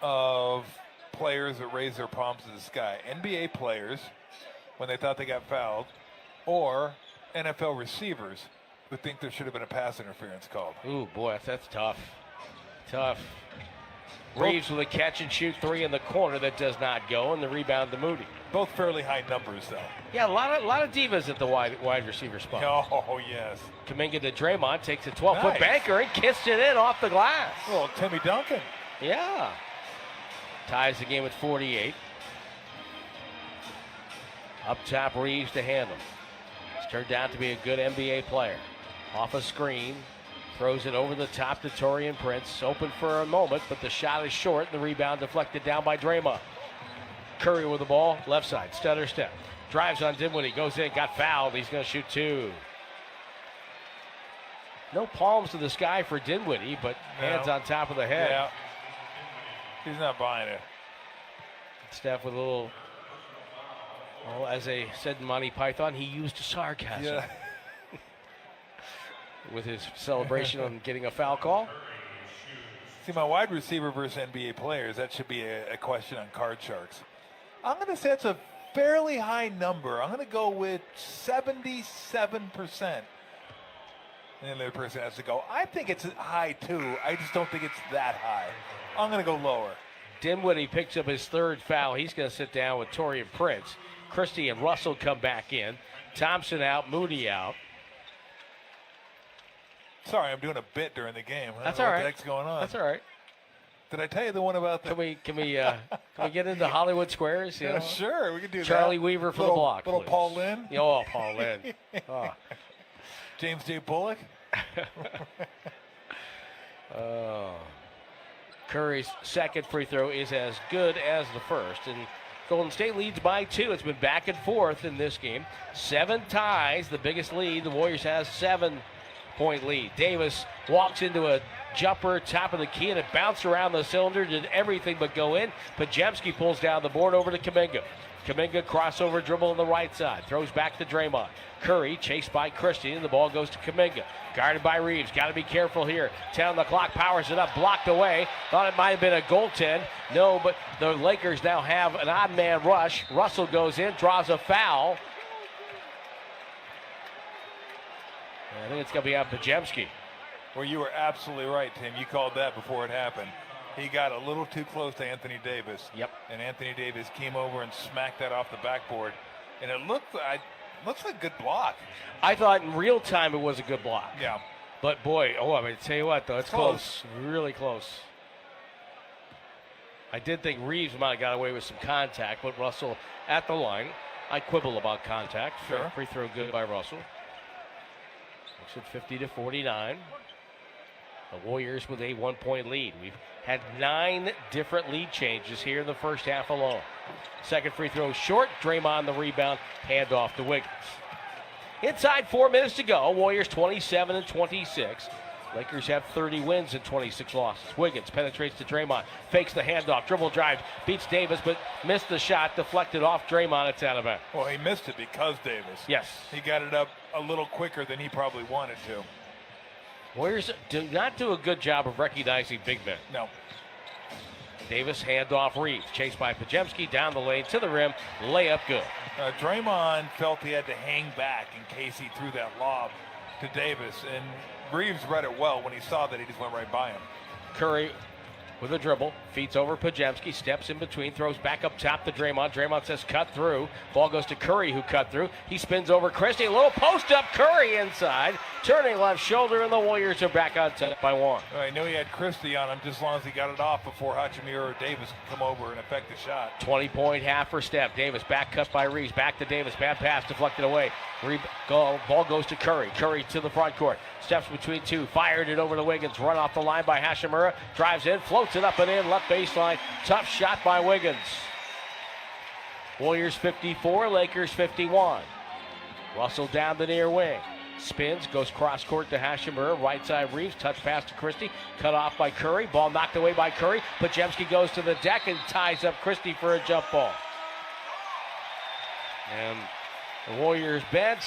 of players that raise their palms to the sky. NBA players, when they thought they got fouled, or NFL receivers who think there should have been a pass interference called. Ooh, boy, that's tough. Tough. Reeves with a catch and shoot 3 in the corner that does not go, and the rebound to Moody. Both fairly high numbers, though. Yeah, a lot of divas at the wide receiver spot. Oh, yes. Kuminga to Draymond, takes a 12-foot Nice. banker and kissed it in off the glass. Oh, Timmy Duncan. Yeah. Ties the game at 48. Up top, Reeves to handle. It's turned out to be a good NBA player. Off a screen, throws it over the top to Torian Prince. Open for a moment, but the shot is short. The rebound deflected down by Draymond. Curry with the ball, left side, stutter step. Drives on Dinwiddie, goes in, got fouled. He's going to shoot 2. No palms to the sky for Dinwiddie, but hands on top of the head. Yeah. He's not buying it. Steph with a little, well, as they said in Monty Python, he used sarcasm. Yeah. With his celebration on getting a foul call. See, my wide receiver versus NBA players, that should be a question on Card Sharks. I'm going to say it's a fairly high number. I'm going to go with 77%. And the other person has to go. I think it's high, too. I just don't think it's that high. I'm going to go lower. Dinwiddie picks up his 3rd foul. He's going to sit down with Torian Prince. Christie and Russell come back in. Thompson out, Moody out. Sorry, I'm doing a bit during the game. That's all all right. right. What the heck's going on? That's all right. Did I tell you the one about the... Can we get into Hollywood Squares? You Yeah, know? sure, we can do that. Charlie Weaver for Little- the block. little please. Paul Lynn? Oh, Paul Lynn. Oh. James J. Bullock? Curry's second free throw is as good as the first, and Golden State leads by 2. It's been back and forth in this game. 7 ties, the biggest lead. The Warriors has 7-point lead. Davis walks into a jumper, top of the key, and it bounced around the cylinder, did everything but go in. Podziemski pulls down the board over to Kuminga. Kuminga crossover dribble on the right side, throws back to Draymond. Curry chased by Christie, and the ball goes to Kuminga. Guarded by Reeves. Got to be careful here. 10 on the clock, powers it up, blocked away. Thought it might have been a goaltend. No, but the Lakers now have an odd man rush. Russell goes in, draws a foul. I think it's going to be on Pajemski. Well, you were absolutely right, Tim. You called that before it happened. He got a little too close to Anthony Davis. Yep. And Anthony Davis came over and smacked that off the backboard. And it looks like a good block. I thought in real time it was a good block. Yeah. But boy, I'm going to tell you what, though, it's close. Really close. I did think Reeves might have got away with some contact, but Russell at the line. I quibble about contact. Sure. Free throw good by Russell. Makes it 50-49. The Warriors with a 1-point lead. We've had 9 different lead changes here in the first half alone. Second free throw short. Draymond the rebound. Hand off to Wiggins. Inside 4 minutes to go. Warriors 27-26. Lakers have 30 wins and 26 losses. Wiggins penetrates to Draymond. Fakes the handoff. Dribble drive. Beats Davis, but missed the shot. Deflected off Draymond. It's out of bounds. Well, he missed it because Davis. Yes. He got it up a little quicker than he probably wanted to. Warriors do not do a good job of recognizing big men. No. Davis, handoff Reeves. Chased by Pajemski, down the lane to the rim. Layup good. Draymond felt he had to hang back in case he threw that lob to Davis. And Reeves read it well. When he saw that, he just went right by him. Curry with a dribble. Feeds over Pajemski. Steps in between. Throws back up top to Draymond. Draymond says cut through. Ball goes to Curry, who cut through. He spins over Christie. A little post up. Curry inside. Turning left shoulder, and the Warriors are back on top by 1. I knew he had Christie on him just as long as he got it off before Hachimura or Davis could come over and affect the shot. 20-point half for Steph. Davis back cut by Reeves. Back to Davis. Bad pass deflected away. Ball goes to Curry. Curry to the front court. Steps between two. Fired it over to Wiggins. Run off the line by Hachimura. Drives in. Floats it up and in. Left baseline. Tough shot by Wiggins. Warriors 54. Lakers 51. Russell down the near wing. Spins, goes cross court to Hachimura, right side Reeves, touch pass to Christie, cut off by Curry, ball knocked away by Curry. Pajemski goes to the deck and ties up Christie for a jump ball. And the Warriors bench,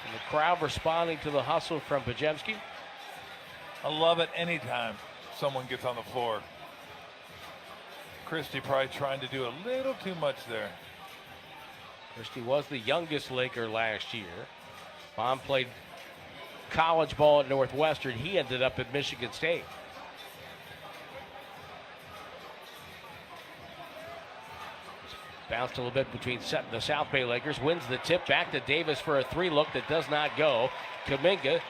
and the crowd responding to the hustle from Pajemski. I love it anytime someone gets on the floor. Christie probably trying to do a little too much there. Christie was the youngest Laker last year. Bond played college ball at Northwestern. He ended up at Michigan State. Bounced a little bit between the South Bay Lakers. Wins the tip back to Davis for a 3 look that does not go. Kuminga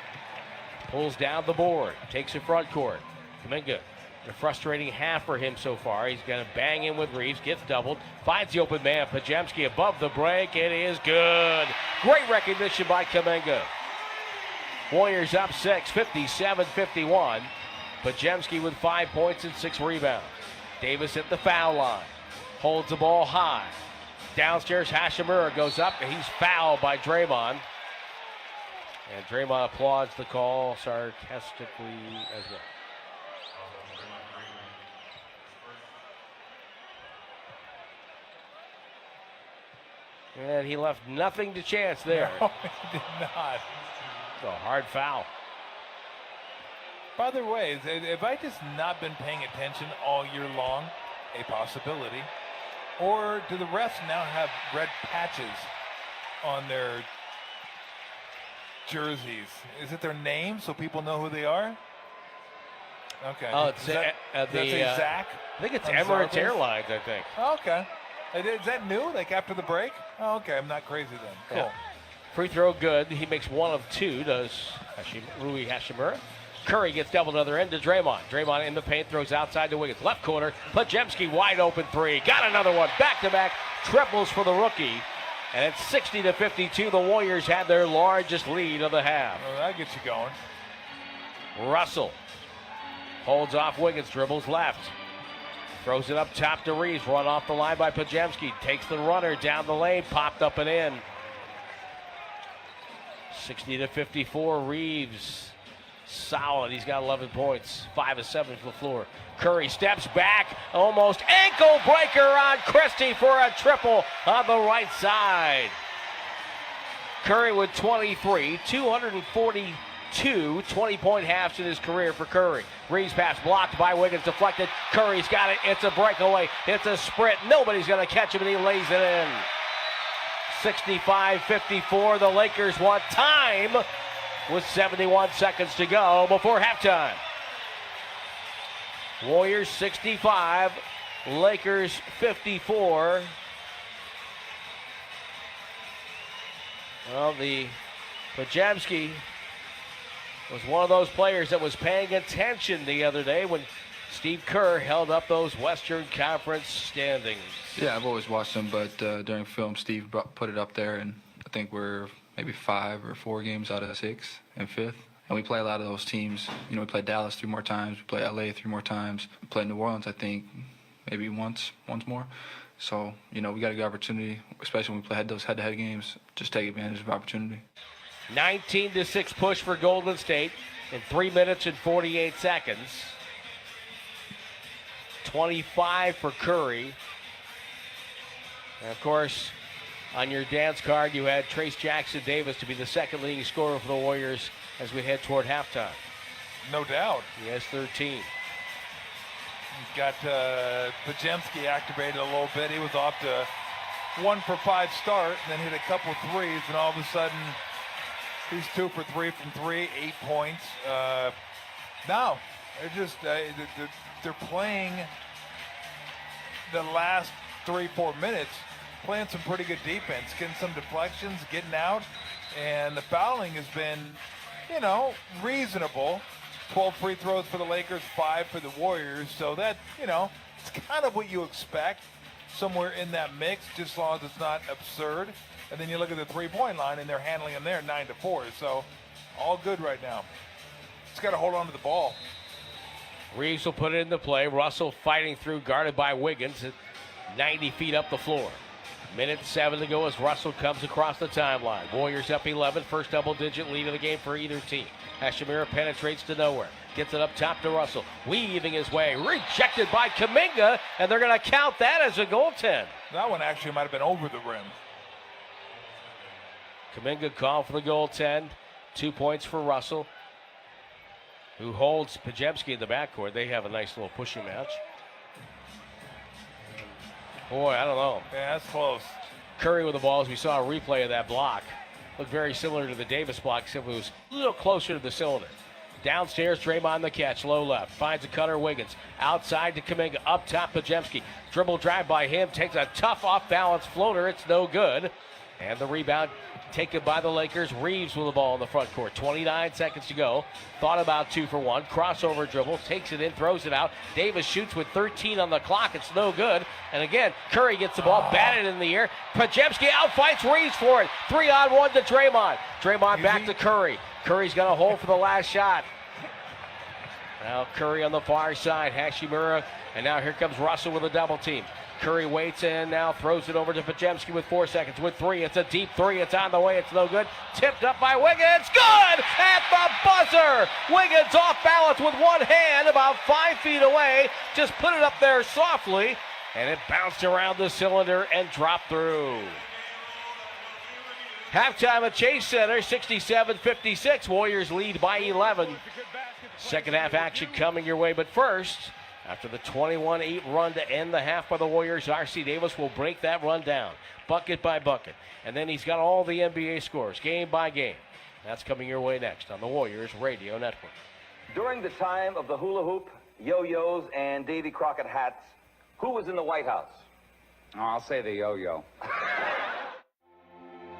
pulls down the board. Takes it front court. Kuminga, a frustrating half for him so far. He's going to bang in with Reeves. Gets doubled. Finds the open man. Pajemski above the break. It is good. Great recognition by Kuminga. Warriors up 6, 57-51. Pajemski with 5 points and 6 rebounds. Davis at the foul line. Holds the ball high. Downstairs, Hachimura goes up, and he's fouled by Draymond. And Draymond applauds the call sarcastically as well. And he left nothing to chance there. No, he did not. It's a hard foul. By the way, have I just not been paying attention all year long? A possibility. Or do the refs now have red patches on their jerseys? Is it their name so people know who they are? Okay. Oh, it's Zach? I think it's Emirates Airlines, I think. Oh, okay. Is that new, like after the break? Oh, okay. I'm not crazy then. Cool. Yeah. Free throw good. He makes 1 of 2, does Rui Hachimura. Curry gets doubled other end to Draymond. Draymond in the paint, throws outside to Wiggins. Left corner, Pajemski wide open 3. Got another one. Back-to-back triples for the rookie. And it's 60-52. The Warriors had their largest lead of the half. Well, that gets you going. Russell holds off Wiggins, dribbles left. Throws it up top to Reeves. Run off the line by Pajemski. Takes the runner down the lane. Popped up and in. 60-54. Reeves solid. He's got 11 points. 5 of 7 from the floor. Curry steps back. Almost ankle breaker on Christie for a triple on the right side. Curry with 23. 242 20-point halves in his career for Curry. Reeves pass blocked by Wiggins. Deflected. Curry's got it. It's a breakaway. It's a sprint. Nobody's going to catch him, and he lays it in. 65-54. The Lakers want time with 71 seconds to go before halftime. Warriors 65, Lakers 54. Well, the Pajamski was one of those players that was paying attention the other day when Steve Kerr held up those Western Conference standings. Yeah, I've always watched him, but during film, Steve put it up there, and I think we're maybe 5 or 4 games out of 6 and 5th. And we play a lot of those teams. You know, we played Dallas 3 more times. We played LA 3 more times. We played New Orleans, I think, maybe once more. So, you know, we got a good opportunity, especially when we play those head-to-head games. Just take advantage of opportunity. 19-6 push for Golden State in 3 minutes and 48 seconds. 25 for Curry. And, of course, on your dance card, you had Trace Jackson-Davis to be the second leading scorer for the Warriors as we head toward halftime. No doubt. He has 13. He's got Pajemski activated a little bit. He was off to 1 for 5 start, and then hit a couple threes, and all of a sudden he's 2 for 3 from 3, 8 points. Now they're just they're playing the last 3-4 minutes, playing some pretty good defense, getting some deflections, getting out, and the fouling has been, you know, reasonable. 12 free throws for the Lakers, 5 for the Warriors. So that, you know, it's kind of what you expect, somewhere in that mix, just as long as it's not absurd. And then you look at the three-point line, and they're handling them there 9-4. So all good right now. Just got to hold on to the ball. Reeves will put it into play. Russell fighting through, guarded by Wiggins at 90 feet up the floor. Minute 7 to go as Russell comes across the timeline. Warriors up 11, first double-digit lead of the game for either team. Hashimura penetrates to nowhere. Gets it up top to Russell. Weaving his way. Rejected by Kuminga, and they're going to count that as a goaltend. That one actually might have been over the rim. Kuminga called for the goaltend. 2 points for Russell, who holds Pajemski in the backcourt. They have a nice little pushing match. Boy, I don't know. Yeah, that's close. Curry with the ball, as we saw a replay of that block. Looked very similar to the Davis block, except it was a little closer to the cylinder. Downstairs, Draymond the catch, low left. Finds a cutter, Wiggins. Outside to Kuminga, up top, Pajemski. Dribble drive by him, takes a tough off-balance floater. It's no good. And the rebound taken by the Lakers. Reeves with the ball in the front court. 29 seconds to go. Thought about 2 for 1. Crossover dribble. Takes it in, throws it out. Davis shoots with 13 on the clock. It's no good. And again, Curry gets the ball batted in the air. Pajemski outfights Reeves for it. 3-on-1 to Draymond. Draymond back to Curry. Curry's got a hole for the last shot. Now Curry on the far side. Hashimura. And now here comes Russell with a double team. Curry waits and now throws it over to Pajemski with 4 seconds. With 3, it's a deep 3. It's on the way. It's no good. Tipped up by Wiggins. Good at the buzzer. Wiggins off balance with one hand about 5 feet away. Just put it up there softly, and it bounced around the cylinder and dropped through. Halftime at Chase Center, 67-56. Warriors lead by 11. Second half action coming your way, but first, after the 21-8 run to end the half by the Warriors, R.C. Davis will break that run down, bucket by bucket. And then he's got all the NBA scores, game by game. That's coming your way next on the Warriors Radio Network. During the time of the hula hoop, yo-yos, and Davy Crockett hats, who was in the White House? Oh, I'll say the yo-yo.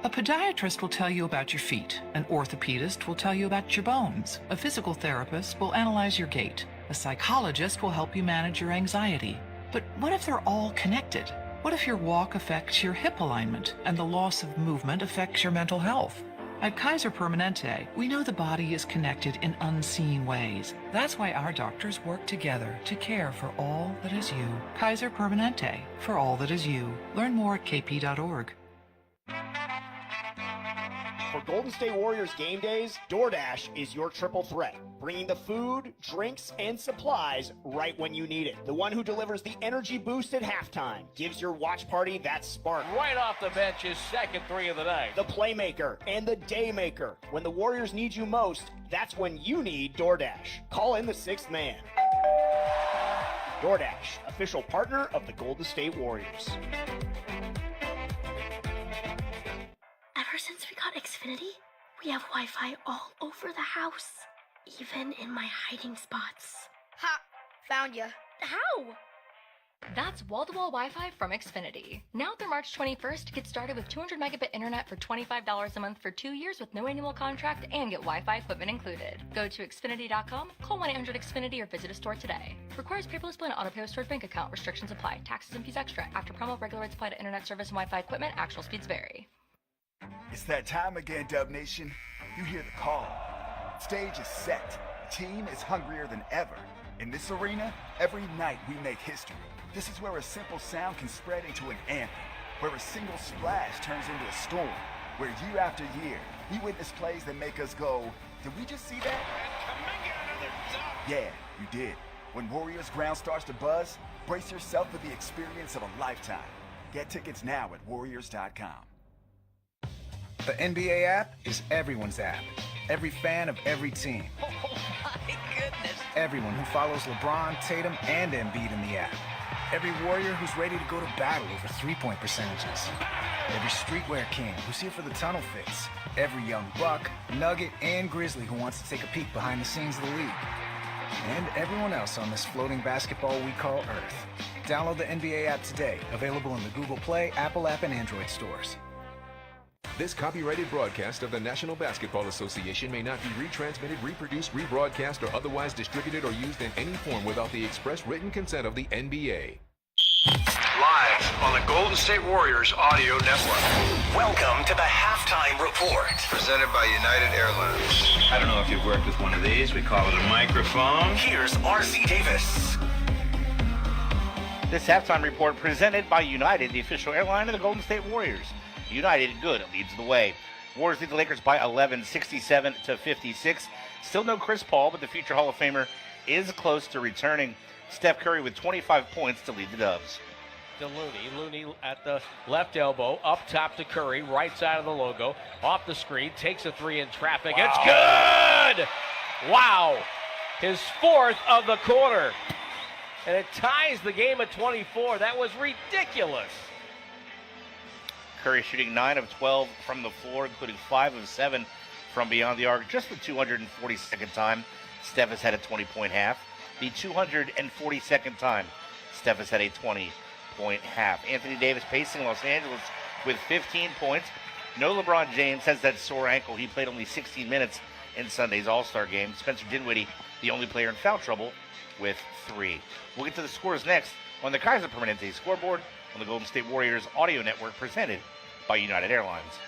A podiatrist will tell you about your feet. An orthopedist will tell you about your bones. A physical therapist will analyze your gait. A psychologist will help you manage your anxiety. But what if they're all connected? What if your walk affects your hip alignment and the loss of movement affects your mental health? At Kaiser Permanente, we know the body is connected in unseen ways. That's why our doctors work together to care for all that is you. Kaiser Permanente, for all that is you. Learn more at kp.org. For Golden State Warriors game days, DoorDash is your triple threat, bringing the food, drinks, and supplies right when you need it. The one who delivers the energy boost at halftime, gives your watch party that spark. Right off the bench, his second 3 of the night. The playmaker and the daymaker. When the Warriors need you most, that's when you need DoorDash. Call in the 6th man. DoorDash, official partner of the Golden State Warriors. Ever since we got Xfinity, We have Wi-Fi all over the house, even in my hiding spots. Ha! Found ya. How? That's wall-to-wall Wi-Fi from Xfinity. Now through March 21st, get started with 200 megabit internet for $25 a month for 2 years with no annual contract and get Wi-Fi equipment included. Go to Xfinity.com, call 1-800-XFINITY or visit a store today. Requires paperless bill and auto-pay with stored bank account. Restrictions apply. Taxes and fees extra. After promo, regular rates apply to internet service and Wi-Fi equipment. Actual speeds vary. It's that time again, Dub Nation. You hear the call. Stage is set. The team is hungrier than ever. In this arena, every night we make history. This is where a simple sound can spread into an anthem, where a single splash turns into a storm, where year after year, we witness plays that make us go, did we just see that? Yeah, you did. When Warriors ground starts to buzz, brace yourself for the experience of a lifetime. Get tickets now at Warriors.com. The NBA app is everyone's app. Every fan of every team. Oh my goodness. Everyone who follows LeBron, Tatum, and Embiid in the app. Every warrior who's ready to go to battle over three-point percentages. Every streetwear king who's here for the tunnel fix. Every young buck, nugget, and grizzly who wants to take a peek behind the scenes of the league. And everyone else on this floating basketball we call Earth. Download the NBA app today. Available in the Google Play, Apple app, and Android stores. This copyrighted broadcast of the National Basketball Association may not be retransmitted, reproduced, rebroadcast, or otherwise distributed or used in any form without the express written consent of the NBA. Live on the Golden State Warriors audio network. Welcome to the Halftime Report. Presented by United Airlines. I don't know if you've worked with one of these. We call it a microphone. Here's R.C. Davis. This halftime report presented by United, the official airline of the Golden State Warriors. United good leads the way. Warriors lead the Lakers by 11, 67-56. Still no Chris Paul, but the future Hall of Famer is close to returning. Steph Curry with 25 points to lead the Dubs. To Looney at the left elbow, up top to Curry, right side of the logo, off the screen, takes a three in traffic. Wow. It's good! Wow! His fourth of the quarter. And it ties the game at 24. That was ridiculous. Curry shooting 9 of 12 from the floor, including 5 of 7 from beyond the arc. Just the 242nd time Steph has had a 20-point half. The 242nd time Steph has had a 20-point half. Anthony Davis pacing Los Angeles with 15 points. No LeBron James has that sore ankle. He played only 16 minutes in Sunday's All-Star game. Spencer Dinwiddie, the only player in foul trouble, with 3. We'll get to the scores next on the Kaiser Permanente scoreboard on the Golden State Warriors audio network presented by United Airlines.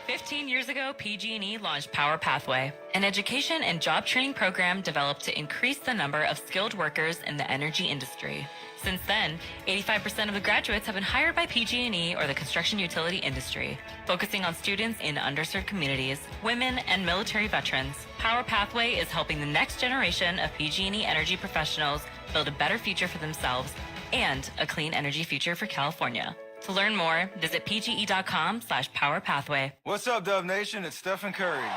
15 years ago, PG&E launched Power Pathway, an education and job training program developed to increase the number of skilled workers in the energy industry. Since then, 85% of the graduates have been hired by PG&E or the construction utility industry, focusing on students in underserved communities, women, and military veterans. Power Pathway is helping the next generation of PG&E energy professionals build a better future for themselves and a clean energy future for California. To learn more, visit pge.com/powerpathway. What's up, Dub Nation? It's Stephen Curry.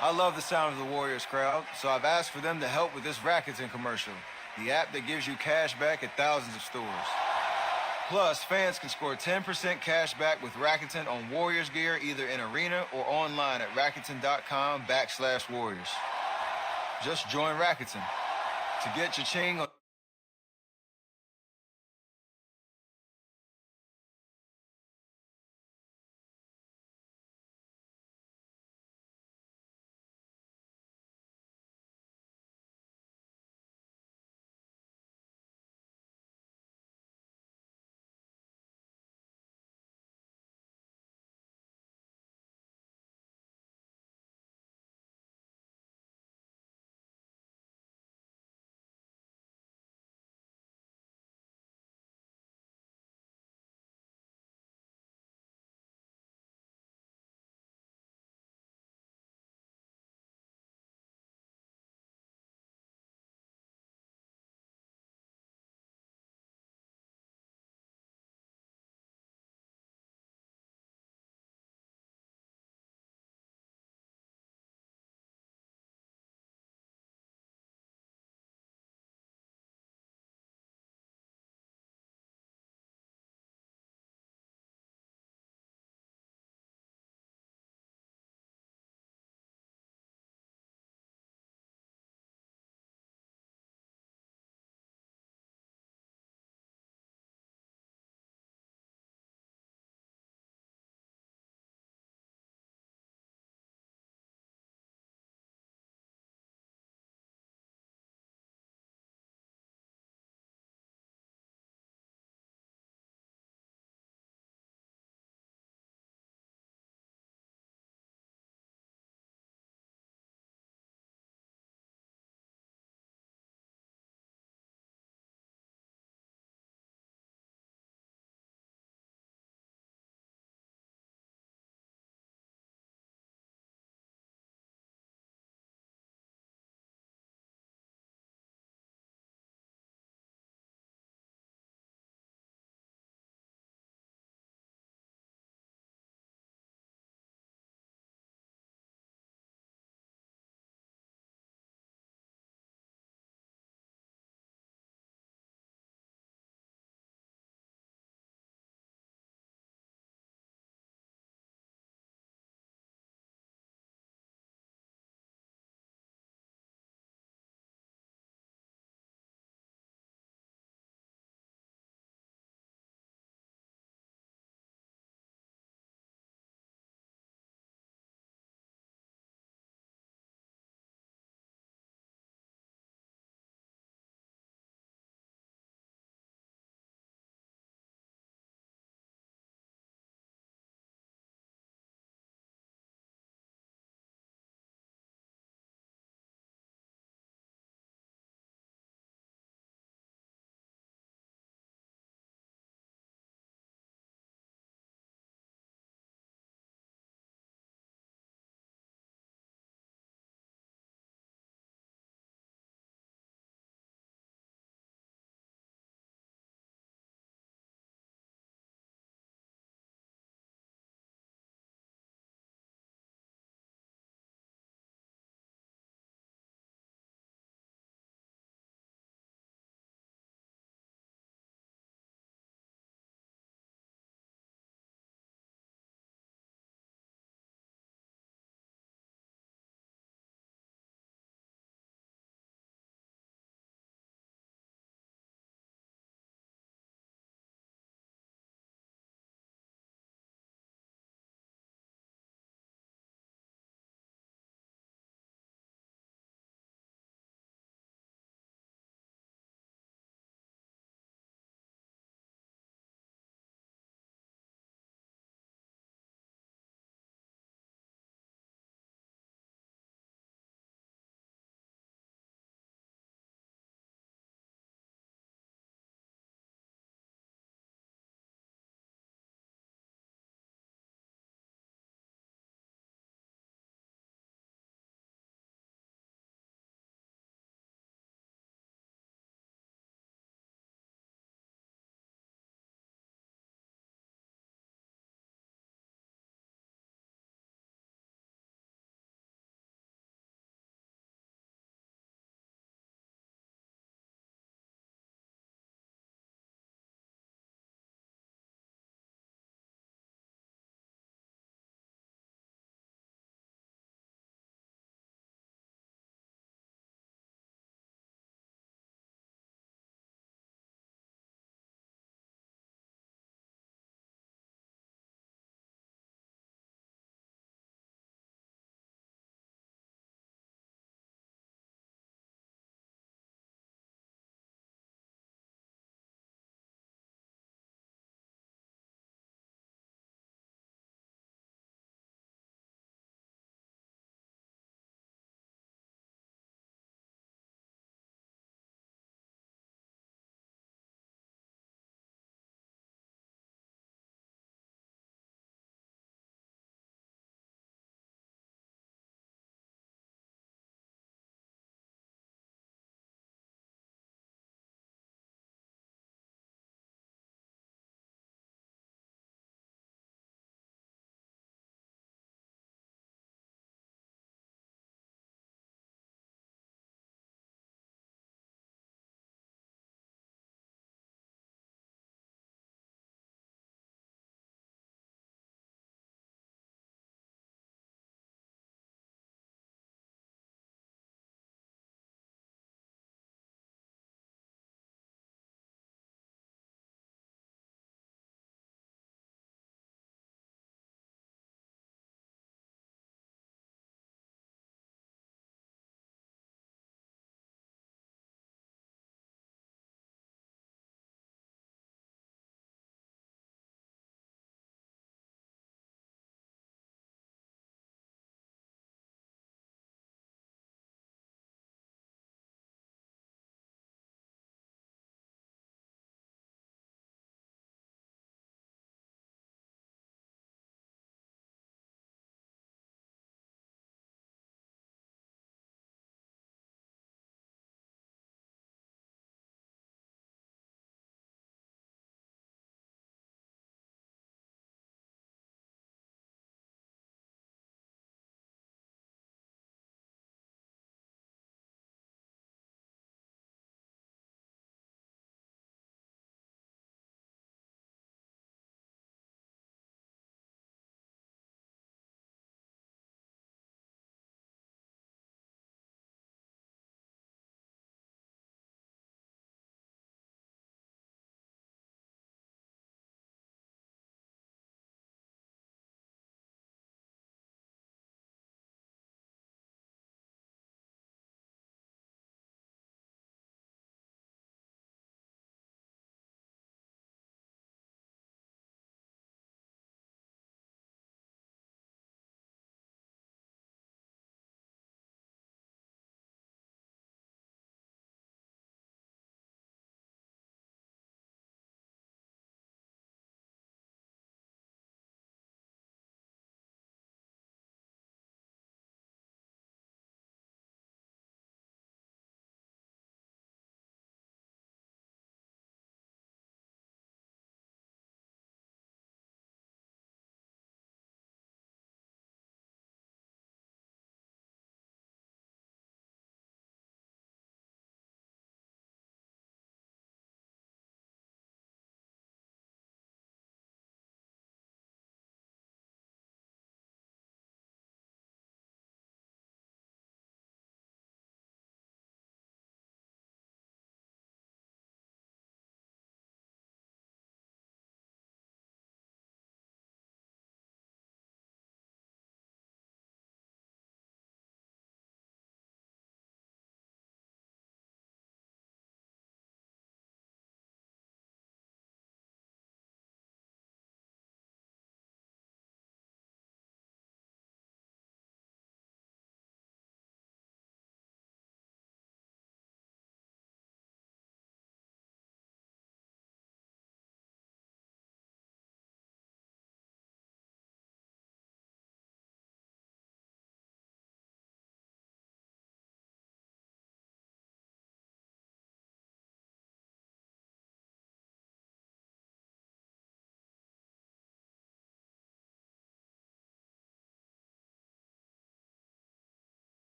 I love the sound of the Warriors crowd, so I've asked for them to help with this Rakuten commercial, the app that gives you cash back at thousands of stores. Plus, fans can score 10% cash back with Rakuten on Warriors gear either in arena or online at Rakuten.com/Warriors. Just join Rakuten to get your ching on